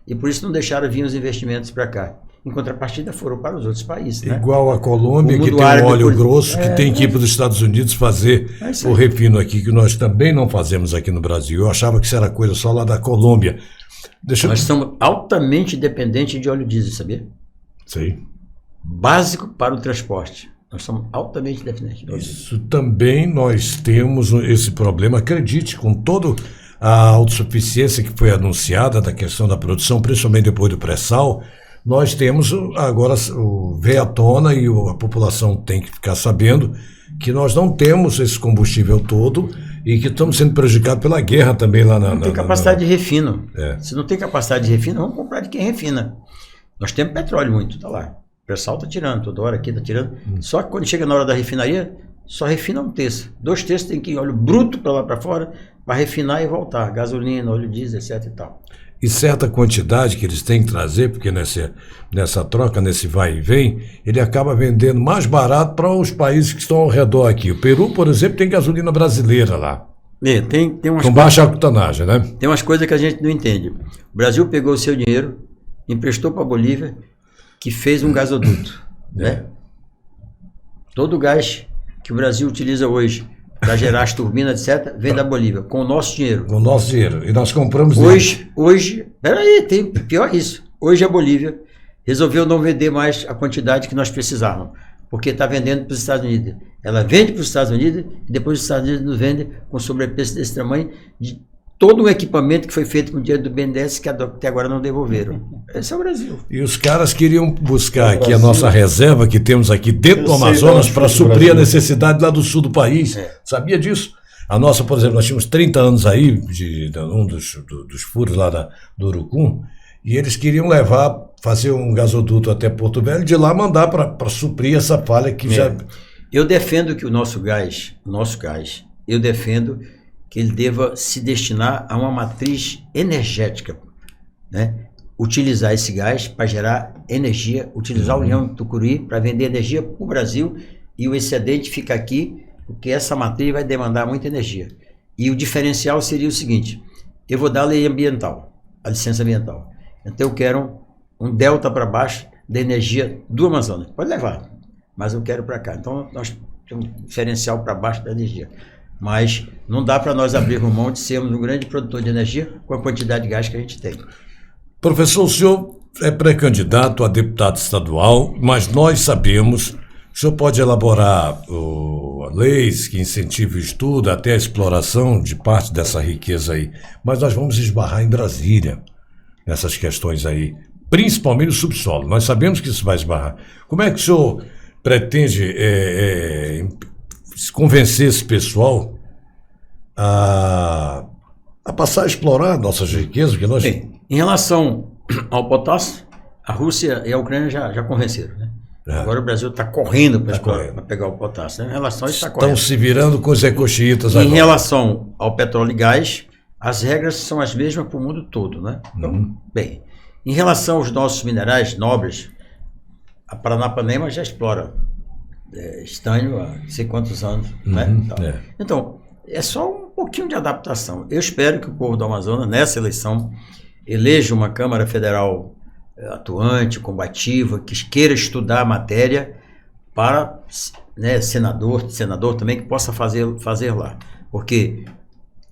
E por isso não deixaram vir os investimentos para cá. Em contrapartida, foram para os outros países. Né? Igual a Colômbia, que tem um óleo grosso, que tem que ir para os Estados Unidos fazer o refino aqui, que nós também não fazemos aqui no Brasil. Eu achava que isso era coisa só lá da Colômbia. Nós somos altamente dependentes de óleo diesel, sabia? Sei. Básico para o transporte. Nós somos altamente dependentes de óleo diesel. Isso também nós temos esse problema. Acredite, com toda a autossuficiência que foi anunciada da questão da produção, principalmente depois do pré-sal, nós temos agora, veio à tona e a população tem que ficar sabendo que nós não temos esse combustível todo e que estamos sendo prejudicados pela guerra também lá na... Não tem capacidade de refino. Se não tem capacidade de refino, vamos comprar de quem refina. Nós temos petróleo muito, tá lá. O pré-sal está tirando, toda hora aqui está tirando. Só que quando chega na hora da refinaria, só refina 1/3. 2/3 tem que ir óleo bruto para lá para fora para refinar e voltar. Gasolina, óleo diesel, etc e tal. E certa quantidade que eles têm que trazer, porque nessa troca, nesse vai e vem, ele acaba vendendo mais barato para os países que estão ao redor aqui. O Peru, por exemplo, tem gasolina brasileira lá. Tem umas com baixa octanagem, né? Tem umas coisas que a gente não entende. O Brasil pegou o seu dinheiro, emprestou para a Bolívia, que fez um gasoduto. Né? Todo o gás que o Brasil utiliza hoje para gerar as turbinas, etc., vem da Bolívia, com o nosso dinheiro. Com o nosso dinheiro. E nós compramos hoje, peraí, tem pior isso. Hoje a Bolívia resolveu não vender mais a quantidade que nós precisávamos, porque está vendendo para os Estados Unidos. Ela vende para os Estados Unidos e depois os Estados Unidos nos vendem com sobrepreço desse tamanho de todo o equipamento que foi feito com o dinheiro do BNDES que até agora não devolveram. Esse é o Brasil. E os caras queriam buscar aqui a nossa reserva que temos aqui dentro do Amazonas para suprir a necessidade lá do sul do país. Sabia disso? A nossa, por exemplo, nós tínhamos 30 anos aí, de um dos furos lá do Urucum, e eles queriam fazer um gasoduto até Porto Velho, de lá mandar para suprir essa falha que já... Eu defendo que o nosso gás, eu defendo que ele deva se destinar a uma matriz energética, né? Utilizar esse gás para gerar energia, utilizar a União do Tucuruí para vender energia para o Brasil e o excedente fica aqui, porque essa matriz vai demandar muita energia. E o diferencial seria o seguinte, eu vou dar a lei ambiental, a licença ambiental. Então eu quero um delta para baixo da energia do Amazonas. Pode levar, mas eu quero para cá. Então nós temos um diferencial para baixo da energia. Mas não dá para nós abrir mão de sermos um grande produtor de energia com a quantidade de gás que a gente tem. Professor, o senhor é pré-candidato a deputado estadual, mas nós sabemos, o senhor pode elaborar leis que incentivem o estudo, até a exploração de parte dessa riqueza aí, mas nós vamos esbarrar em Brasília, nessas questões aí, principalmente o subsolo. Nós sabemos que isso vai esbarrar. Como é que o senhor pretende convencer esse pessoal a passar a explorar nossas riquezas? Porque nós... Bem, em relação ao potássio, a Rússia e a Ucrânia já convenceram, né? Agora o Brasil está correndo para pegar o potássio, né? Em relação a isso está correndo. Estão se virando com os ecochiitas agora. Em relação ao petróleo e gás, as regras são as mesmas para o mundo todo, né? Então, bem, em relação aos nossos minerais nobres, a Paranapanema já explora estanho há não sei quantos anos, né? Então, é só um pouquinho de adaptação. Eu espero que o povo do Amazonas, nessa eleição, eleja uma Câmara Federal atuante, combativa, que queira estudar a matéria para, né, senador também, que possa fazer lá. Porque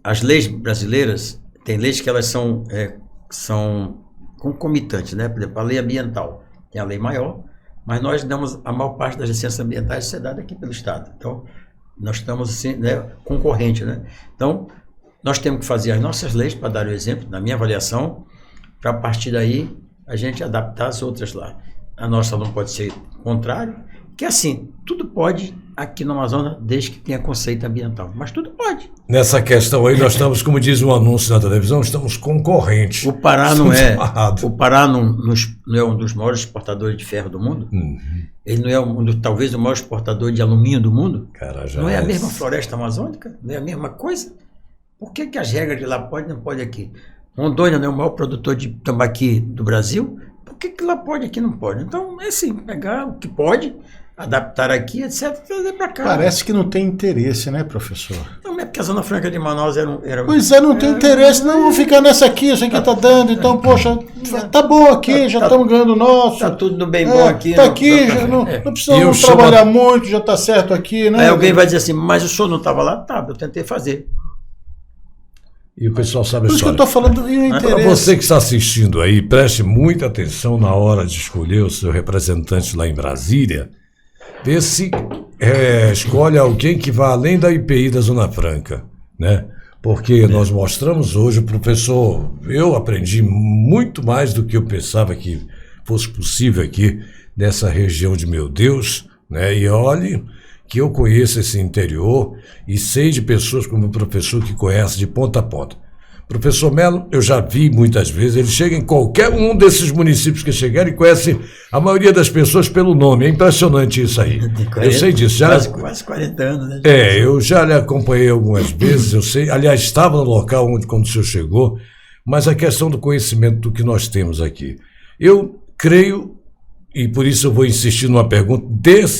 as leis brasileiras, tem leis que elas são concomitantes, né? Por exemplo, a lei ambiental tem a lei maior, mas nós damos a maior parte das licenças ambientais ser dada aqui pelo Estado. Então, nós estamos assim, né, concorrente, né? Então, nós temos que fazer as nossas leis, para dar o exemplo, na minha avaliação, para a partir daí a gente adaptar as outras lá. A nossa não pode ser contrário, que assim, tudo pode aqui no Amazonas, desde que tenha conceito ambiental, mas tudo pode. Nessa questão aí, nós estamos, como diz um anúncio na televisão, estamos concorrentes. O Pará não é um dos maiores exportadores de ferro do mundo. Ele não é talvez o maior exportador de alumínio do mundo. Não é a mesma floresta amazônica? Não é a mesma coisa? Por que as regras de lá podem e não pode aqui? Rondônia não é o maior produtor de tambaqui do Brasil? Por que lá pode e aqui não pode? Então, é assim, pegar o que pode, adaptar aqui, etc., trazer para cá. Parece que não tem interesse, né, professor? Não, é porque a Zona Franca de Manaus era... Pois é, não tem interesse, não, vou ficar nessa aqui, isso aqui tá dando, então, poxa, tá bom aqui, já estamos ganhando o nosso. Tá tudo bem bom aqui. Tá aqui, já não precisamos trabalhar muito, já tá certo aqui, né? Aí alguém vai dizer assim, mas o senhor não estava lá? Tá, eu tentei fazer. E o pessoal sabe a história. Por isso que eu estou falando, e o interesse. Para você que está assistindo aí, preste muita atenção na hora de escolher o seu representante lá em Brasília. Vê se escolhe alguém que vá além da IPI da Zona Franca, né? Porque nós mostramos hoje, professor, eu aprendi muito mais do que eu pensava que fosse possível aqui nessa região de Meu Deus, né? E olhe que eu conheço esse interior e sei de pessoas como o professor que conhece de ponta a ponta. Professor Melo, eu já vi muitas vezes, ele chega em qualquer um desses municípios que chegaram e conhece a maioria das pessoas pelo nome. É impressionante isso aí. 40, eu sei disso. Quase 40 anos, né? Eu já lhe acompanhei algumas vezes, eu sei. Aliás, estava no local quando o senhor chegou, mas a questão do conhecimento do que nós temos aqui. Eu creio, e por isso eu vou insistir numa pergunta,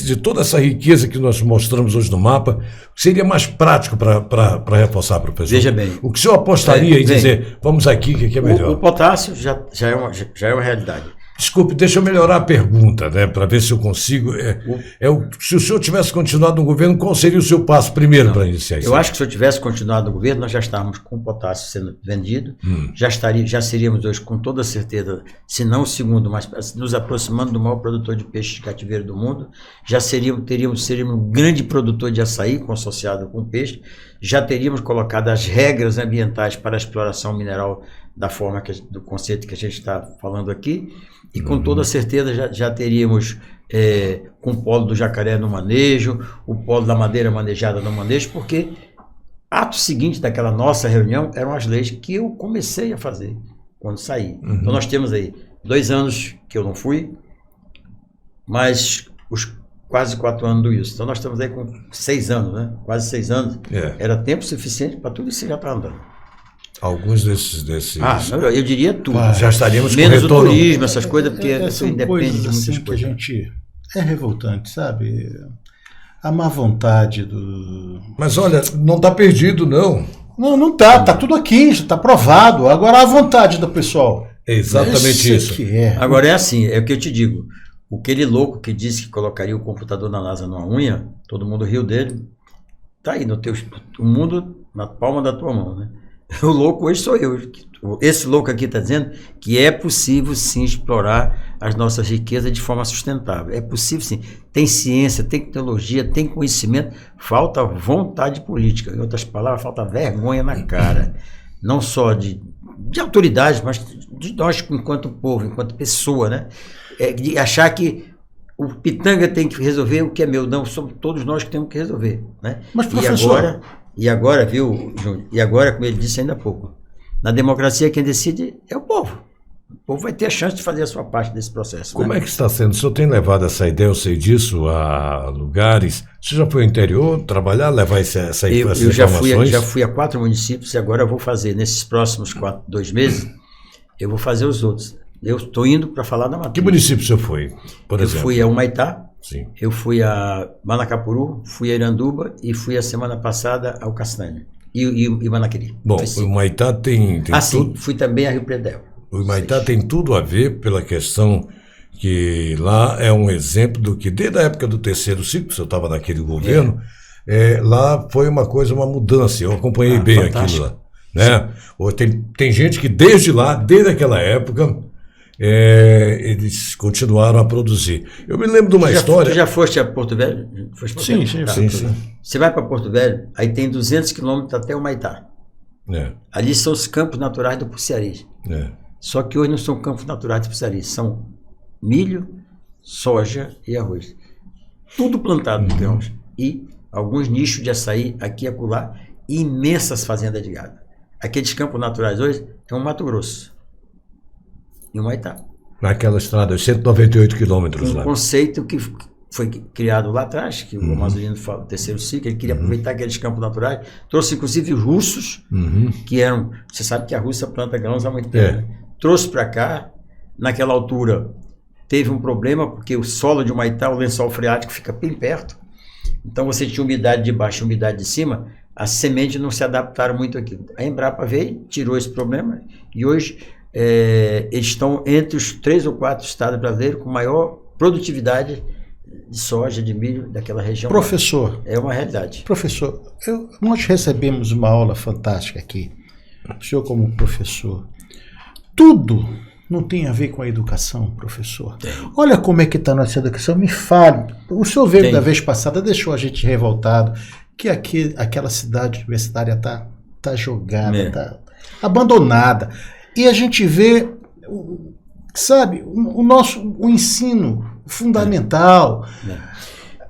de toda essa riqueza que nós mostramos hoje no mapa, seria mais prático para reforçar, professor? Veja bem. O que o senhor apostaria em dizer, vamos aqui, que aqui é melhor? O potássio já é uma realidade. Desculpe, deixa eu melhorar a pergunta, né, para ver se eu consigo. Se o senhor tivesse continuado no governo, qual seria o seu passo primeiro para iniciar isso? Eu acho que se eu tivesse continuado no governo, nós já estávamos com o potássio sendo vendido, já seríamos hoje, com toda certeza, se não o segundo, mas nos aproximando do maior produtor de peixe de cativeiro do mundo, já seríamos um grande produtor de açaí, associado com peixe, já teríamos colocado as regras ambientais para a exploração mineral da forma do conceito que a gente está falando aqui, e com toda certeza já teríamos com o polo do jacaré no manejo, o polo da madeira manejada no manejo, porque ato seguinte daquela nossa reunião eram as leis que eu comecei a fazer quando saí. Então nós temos aí 2 anos que eu não fui, mas os quase 4 anos do Wilson. Então nós estamos aí com 6 anos, né? Quase 6 anos. Era tempo suficiente para tudo isso já estar andando. Alguns desses... eu diria tudo. Já estaríamos menos com retorno. O turismo, essas coisas, porque isso independe de muitas assim coisas. Que a gente é revoltante, sabe? A má vontade do... Mas olha, não está perdido, não. Não tá. Tá tudo aqui, já está provado. Agora a vontade do pessoal. É exatamente isso. Que é. Agora é assim, é o que eu te digo. Aquele louco que disse que colocaria o computador na NASA numa unha, todo mundo riu dele. Tá aí, o mundo na palma da tua mão, né? O louco hoje sou eu. Esse louco aqui está dizendo que é possível sim explorar as nossas riquezas de forma sustentável. É possível sim. Tem ciência, tem tecnologia, tem conhecimento, falta vontade política. Em outras palavras, falta vergonha na cara. Não só de autoridades, mas de nós enquanto povo, enquanto pessoa, né? De achar que o Pitanga tem que resolver o que é meu. Não, somos todos nós que temos que resolver, né? Mas, professor... E agora, viu, Júnior? E agora, como ele disse ainda há pouco, na democracia quem decide é o povo. O povo vai ter a chance de fazer a sua parte desse processo. Como é que está sendo? O senhor tem levado essa ideia, eu sei disso, a lugares? Você já foi ao interior trabalhar, levar essas informações? Eu já fui a 4 municípios e agora eu vou fazer, nesses próximos 2 meses, eu vou fazer os outros. Eu estou indo para falar da matriz. Que município o senhor foi, por exemplo? Eu fui a Humaitá. Sim. Eu fui a Manacapuru, fui a Iranduba e fui a semana passada ao Castanha e Manaquiri. Bom, o Humaitá tem tudo. Sim, fui também a Rio Predel. O Humaitá tem tudo a ver pela questão que lá é um exemplo do que, desde a época do 3º ciclo, se eu estava naquele governo, lá foi uma mudança. Eu acompanhei bem fantástico. Aquilo lá. Né? Tem gente que desde aquela época. Eles continuaram a produzir. Eu me lembro de uma história. Tu já foste a Porto Velho? Sim. Você vai para Porto Velho, aí tem 200 quilômetros até o Humaitá. Ali são os campos naturais do Puciari. Só que hoje não são campos naturais do Puciari, são milho, soja e arroz. Tudo plantado de grãos. E alguns nichos de açaí aqui e acolá, e imensas fazendas de gado. Aqueles campos naturais hoje é um Mato Grosso. Em Humaitá. Naquela estrada, 198 quilômetros lá. Um conceito que foi criado lá atrás, que o Amazonino fala, o 3º ciclo, ele queria aproveitar aqueles campos naturais, trouxe inclusive os russos, que eram, você sabe que a Rússia planta grãos há muito tempo, né? Trouxe para cá, naquela altura teve um problema, porque o solo de Humaitá, o lençol freático fica bem perto, então você tinha umidade de baixo e umidade de cima, as sementes não se adaptaram muito aqui. A Embrapa veio, tirou esse problema, e hoje eles estão entre os 3 ou 4 estados brasileiros com maior produtividade de soja, de milho daquela região. Professor. É uma realidade. Professor, nós recebemos uma aula fantástica aqui. O senhor como professor. Tudo não tem a ver com a educação, professor. Olha como é que está a nossa educação. Me fale. O senhor veio da vez passada, deixou a gente revoltado, que aquela cidade universitária está jogada, está abandonada. E a gente vê, sabe, o ensino fundamental,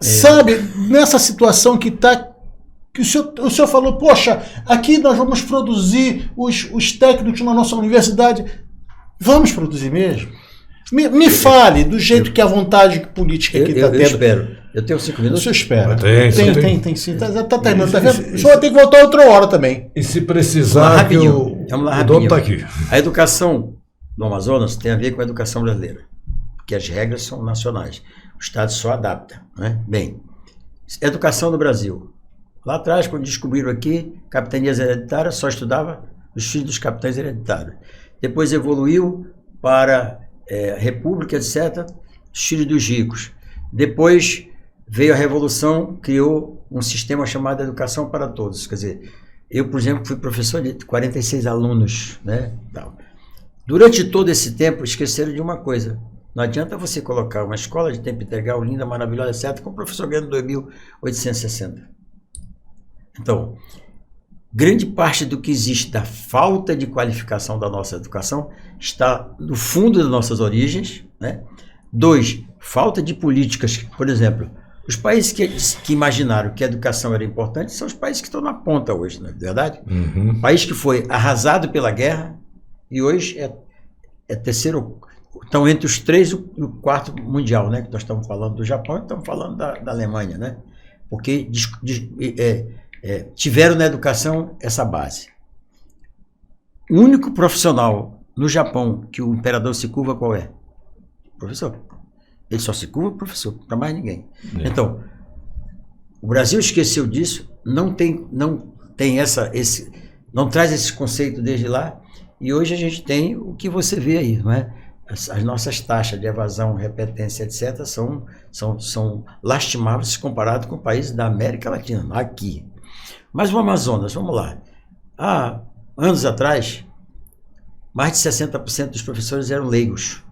sabe, nessa situação que está, que o senhor falou, poxa, aqui nós vamos produzir os técnicos na nossa universidade. Vamos produzir mesmo? Me fale do jeito que a vontade política aqui está tendo. Eu espero. Eu tenho 5 minutos? O senhor espera. Tem sim. Está terminando. Tá vendo? O senhor vai ter que voltar outra hora também. E se precisar, Vamos lá, o dono está aqui. A educação do Amazonas tem a ver com a educação brasileira, porque as regras são nacionais. O Estado só adapta. Né? Bem, educação do Brasil. Lá atrás, quando descobriram aqui, capitanias hereditárias, só estudava os filhos dos capitães hereditários. Depois evoluiu para república, etc., os filhos dos ricos. Depois veio a Revolução, criou um sistema chamado Educação para Todos. Quer dizer, eu, por exemplo, fui professor de 46 alunos, né? Durante todo esse tempo, esqueceram de uma coisa. Não adianta você colocar uma escola de tempo integral linda, maravilhosa, etc., com o professor ganhando 2.860. Então, grande parte do que existe da falta de qualificação da nossa educação está no fundo das nossas origens, né? 2, falta de políticas. Por exemplo, os países que imaginaram que a educação era importante são os países que estão na ponta hoje, não é verdade? Um país que foi arrasado pela guerra e hoje é terceiro, estão entre os 3 e o 4º mundial, né? Que nós estamos falando do Japão e estamos falando da Alemanha, né? Porque tiveram na educação essa base. O único profissional no Japão que o imperador se curva qual é? Professor. Ele só se curva professor, para mais ninguém. Então, o Brasil esqueceu disso, não traz esse conceito desde lá, e hoje a gente tem o que você vê aí, não é? As nossas taxas de evasão, repetência, etc., são lastimáveis comparado com países da América Latina, aqui. Mas o Amazonas, vamos lá. Há anos atrás, mais de 60% dos professores eram leigos.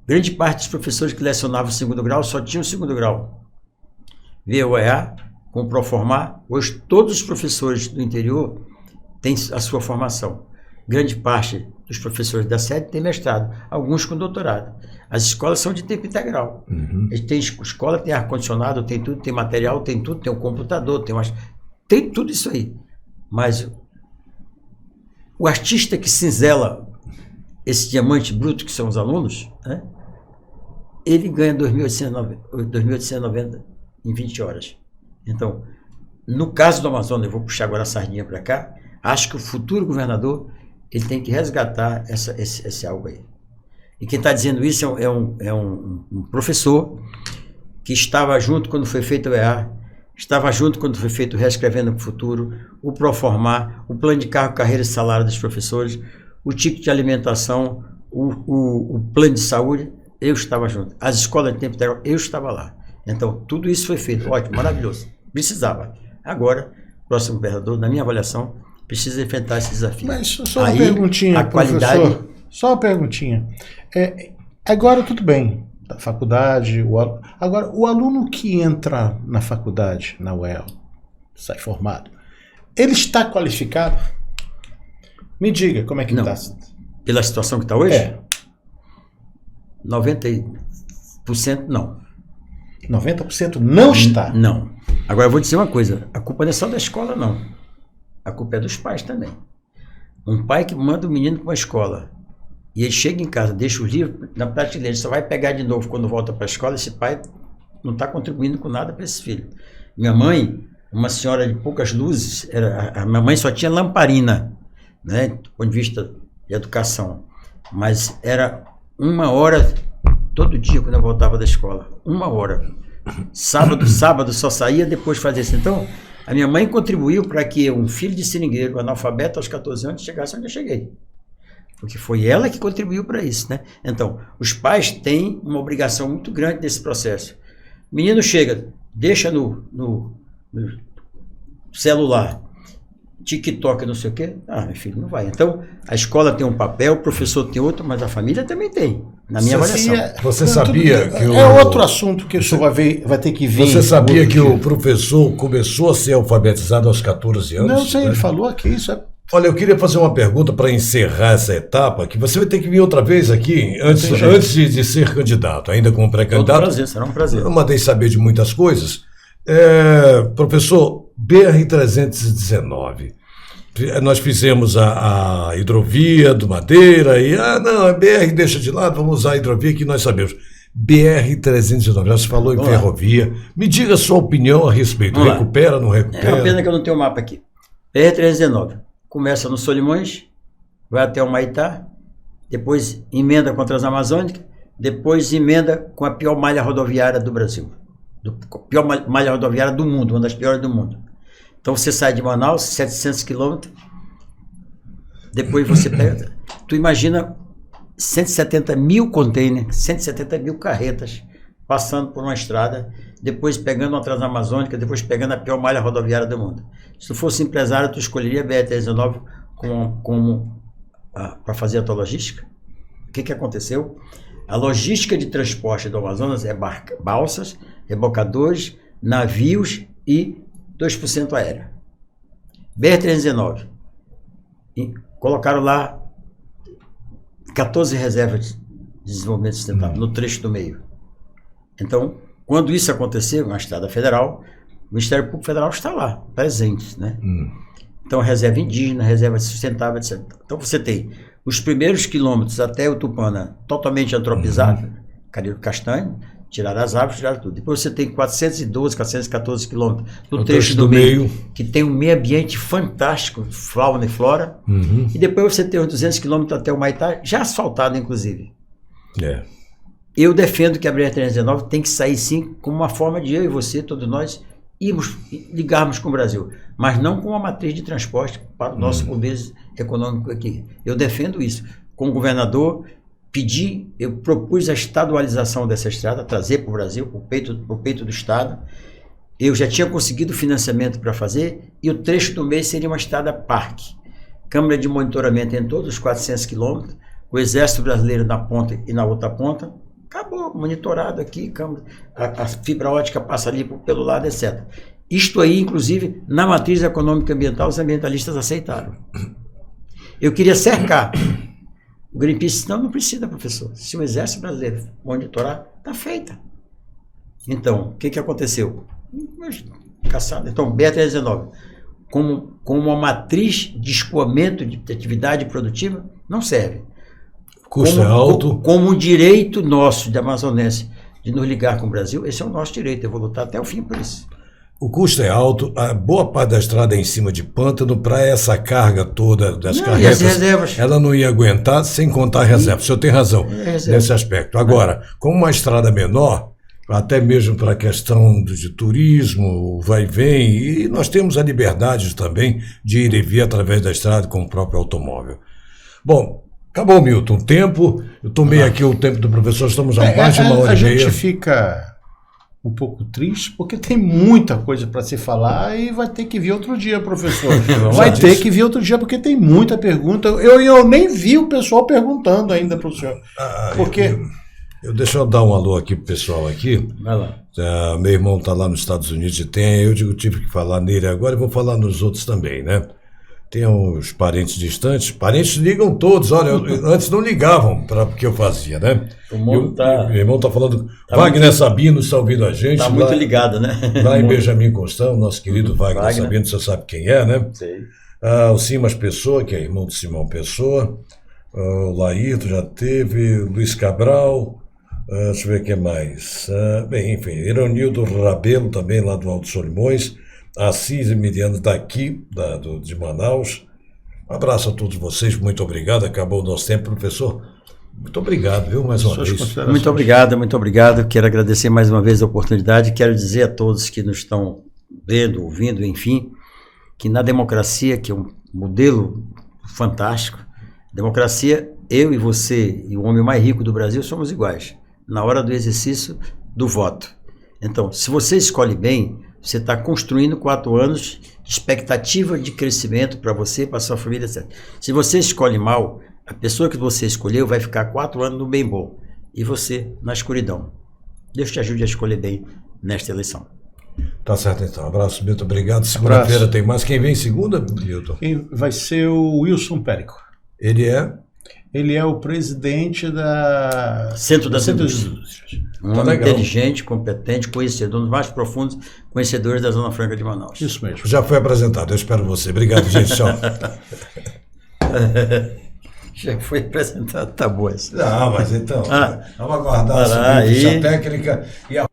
Grande parte dos professores que lecionavam o 2º grau só tinham o 2º grau. Veio o EA, com o Proformar, hoje todos os professores do interior têm a sua formação. Grande parte dos professores da sede tem mestrado, alguns com doutorado. As escolas são de tempo integral. Escola tem ar-condicionado, tem tudo, tem material, tem tudo, tem um computador, tem tudo isso aí. Mas o artista que cinzela esse diamante bruto que são os alunos, né, ele ganha 2.890 em 20 horas. Então, no caso do Amazonas, eu vou puxar agora a sardinha para cá, acho que o futuro governador ele tem que resgatar esse algo aí. E quem está dizendo isso é um professor que estava junto quando foi feito o EA, estava junto quando foi feito o Reescrevendo o Futuro, o Proformar, o plano de cargo, carreira e salário dos professores, o ticket de alimentação, o plano de saúde, eu estava junto. As escolas de tempo integral, eu estava lá. Então, tudo isso foi feito. Ótimo, maravilhoso. Precisava. Agora, o próximo governador, na minha avaliação, precisa enfrentar esse desafio. Mas só uma perguntinha, professor. Só uma perguntinha. Agora, tudo bem. Da faculdade, agora, o aluno que entra na faculdade, na UEL, sai formado, ele está qualificado? Me diga, como é que está? Pela situação que está hoje? 90% não. 90% não está? Não. Agora eu vou dizer uma coisa, a culpa não é só da escola, não. A culpa é dos pais também. Um pai que manda o menino para uma escola e ele chega em casa, deixa o livro na prateleira, só vai pegar de novo quando volta para a escola, esse pai não está contribuindo com nada para esse filho. Minha mãe, uma senhora de poucas luzes, a minha mãe só tinha lamparina, né, do ponto de vista de educação, mas era 1 hora todo dia quando eu voltava da escola, 1 hora. Sábado só saía depois de fazer isso. Então, a minha mãe contribuiu para que um filho de seringueiro, analfabeto aos 14 anos, chegasse onde eu cheguei. Porque foi ela que contribuiu para isso, né? Então, os pais têm uma obrigação muito grande nesse processo. O menino chega, deixa no celular, TikTok, não sei o quê. Meu filho, não vai. Então, a escola tem um papel, o professor tem outro, mas a família também tem, na minha avaliação. Você sabia que é outro assunto que o senhor vai ter que vir. Você sabia que o professor começou a ser alfabetizado aos 14 anos? Não sei, ele falou aqui, isso é... Olha, eu queria fazer uma pergunta para encerrar essa etapa, que você vai ter que vir outra vez aqui, antes de ser candidato, ainda como pré-candidato. Prazer, será um prazer. Eu mandei saber de muitas coisas. Professor, BR-319, nós fizemos a hidrovia do Madeira e, não, a BR deixa de lado, vamos usar a hidrovia que nós sabemos. BR-319, você falou em ferrovia. Me diga a sua opinião a respeito. Recupera, não recupera? É uma pena que eu não tenho o mapa aqui. BR-319. Começa no Solimões, vai até o Maitá, depois emenda com a Transamazônica, depois emenda com a pior malha rodoviária do Brasil. A pior malha rodoviária do mundo, uma das piores do mundo. Então você sai de Manaus, 700 quilômetros, depois você pega... Tu imagina 170 mil containers, 170 mil carretas passando por uma estrada, depois pegando uma transamazônica, depois pegando a pior malha rodoviária do mundo. Se tu fosse empresário, tu escolheria a BR-319 para fazer a tua logística? O que aconteceu? A logística de transporte do Amazonas é balsas, rebocadores, navios e 2% aéreo. BR-319. Colocaram lá 14 reservas de desenvolvimento sustentável no trecho do meio. Então, quando isso acontecer, uma estrada federal, o Ministério Público Federal está lá, presente, né? Então, reserva indígena, reserva sustentável, etc. Então, você tem os primeiros quilômetros até o Tupana totalmente antropizado, Cariro Castanho, tiraram as árvores, tiraram tudo. Depois você tem 412, 414 quilômetros no trecho do meio, que tem um meio ambiente fantástico, fauna e flora. E depois você tem os 200 quilômetros até o Maitá, já asfaltado, inclusive. Eu defendo que a BR-319 tem que sair, sim, como uma forma de eu e você, todos nós, ligarmos com o Brasil, mas não com uma matriz de transporte para o nosso começo econômico aqui. Eu defendo isso. Como governador, eu propus a estadualização dessa estrada, trazer para o Brasil, o peito do Estado. Eu já tinha conseguido financiamento para fazer, e o trecho do meio seria uma estrada parque. Câmara de monitoramento em todos os 400 quilômetros, o Exército Brasileiro na ponta e na outra ponta. Acabou, monitorado aqui, a fibra ótica passa ali pelo lado, etc. Isto aí, inclusive, na matriz econômica e ambiental, os ambientalistas aceitaram. Eu queria cercar. O Greenpeace não precisa, professor. Se o Exército Brasileiro monitorar, está feita. Então, o que aconteceu? Caçada. Então, BR-319, como uma matriz de escoamento de atividade produtiva, não serve. Custo é alto. Como um direito nosso de amazonense de nos ligar com o Brasil, esse é o nosso direito. Eu vou lutar até o fim por isso. O custo é alto, a boa parte da estrada é em cima de pântano, para essa carga toda das carretas, ela não ia aguentar, sem contar a reserva. O senhor tem razão nesse aspecto. Agora, como uma estrada menor, até mesmo para a questão de turismo, vai e vem, e nós temos a liberdade também de ir e vir através da estrada com o próprio automóvel. Bom, acabou, Milton, o tempo. Eu tomei aqui o tempo do professor, estamos a mais de uma hora e meia. A gente fica um pouco triste, porque tem muita coisa para se falar e vai ter que vir outro dia, professor. Vai ter que vir outro dia, porque tem muita pergunta. Eu nem vi o pessoal perguntando ainda para o senhor. Porque... Deixa eu dar um alô aqui pro pessoal aqui. Vai lá. Meu irmão está lá nos Estados Unidos e eu tive que falar nele agora e vou falar nos outros também, né? Tem uns parentes distantes, parentes ligam todos, olha, antes não ligavam para o que eu fazia, né? Meu irmão está falando, Wagner Sabino está ouvindo a gente. Está muito ligado, né? Lá em Benjamin Constant, nosso querido Wagner Sabino, você sabe quem é, né? Sei. O Simas Pessoa, que é irmão do Simão Pessoa, o Laírto já teve, Luiz Cabral, deixa eu ver o que mais. Bem, enfim, Ironildo Rabelo também, lá do Alto Solimões, Assis Emiliano daqui, de Manaus. Um abraço a todos vocês, muito obrigado. Acabou o nosso tempo, professor. Muito obrigado, viu, mais uma vez. Muito obrigado. Quero agradecer mais uma vez a oportunidade. Quero dizer a todos que nos estão vendo, ouvindo, enfim, que na democracia, que é um modelo fantástico, democracia, eu e você e o homem mais rico do Brasil somos iguais, na hora do exercício do voto. Então, se você escolhe bem, você está construindo 4 anos de expectativa de crescimento para você, para sua família, etc. Se você escolhe mal, a pessoa que você escolheu vai ficar 4 anos no bem bom e você na escuridão. Deus te ajude a escolher bem nesta eleição. Tá certo, então. Abraço, Milton. Obrigado. Segunda-feira tem mais. Quem vem segunda, Milton? Vai ser o Wilson Périco. Ele é o presidente da Centro das Indústrias. Um homem inteligente, competente, conhecedor, um dos mais profundos conhecedores da Zona Franca de Manaus. Isso mesmo. Já foi apresentado, eu espero você. Obrigado, gente. Tchau. Já foi apresentado, tá bom. Não, mas então, vamos aguardar a ficha técnica e a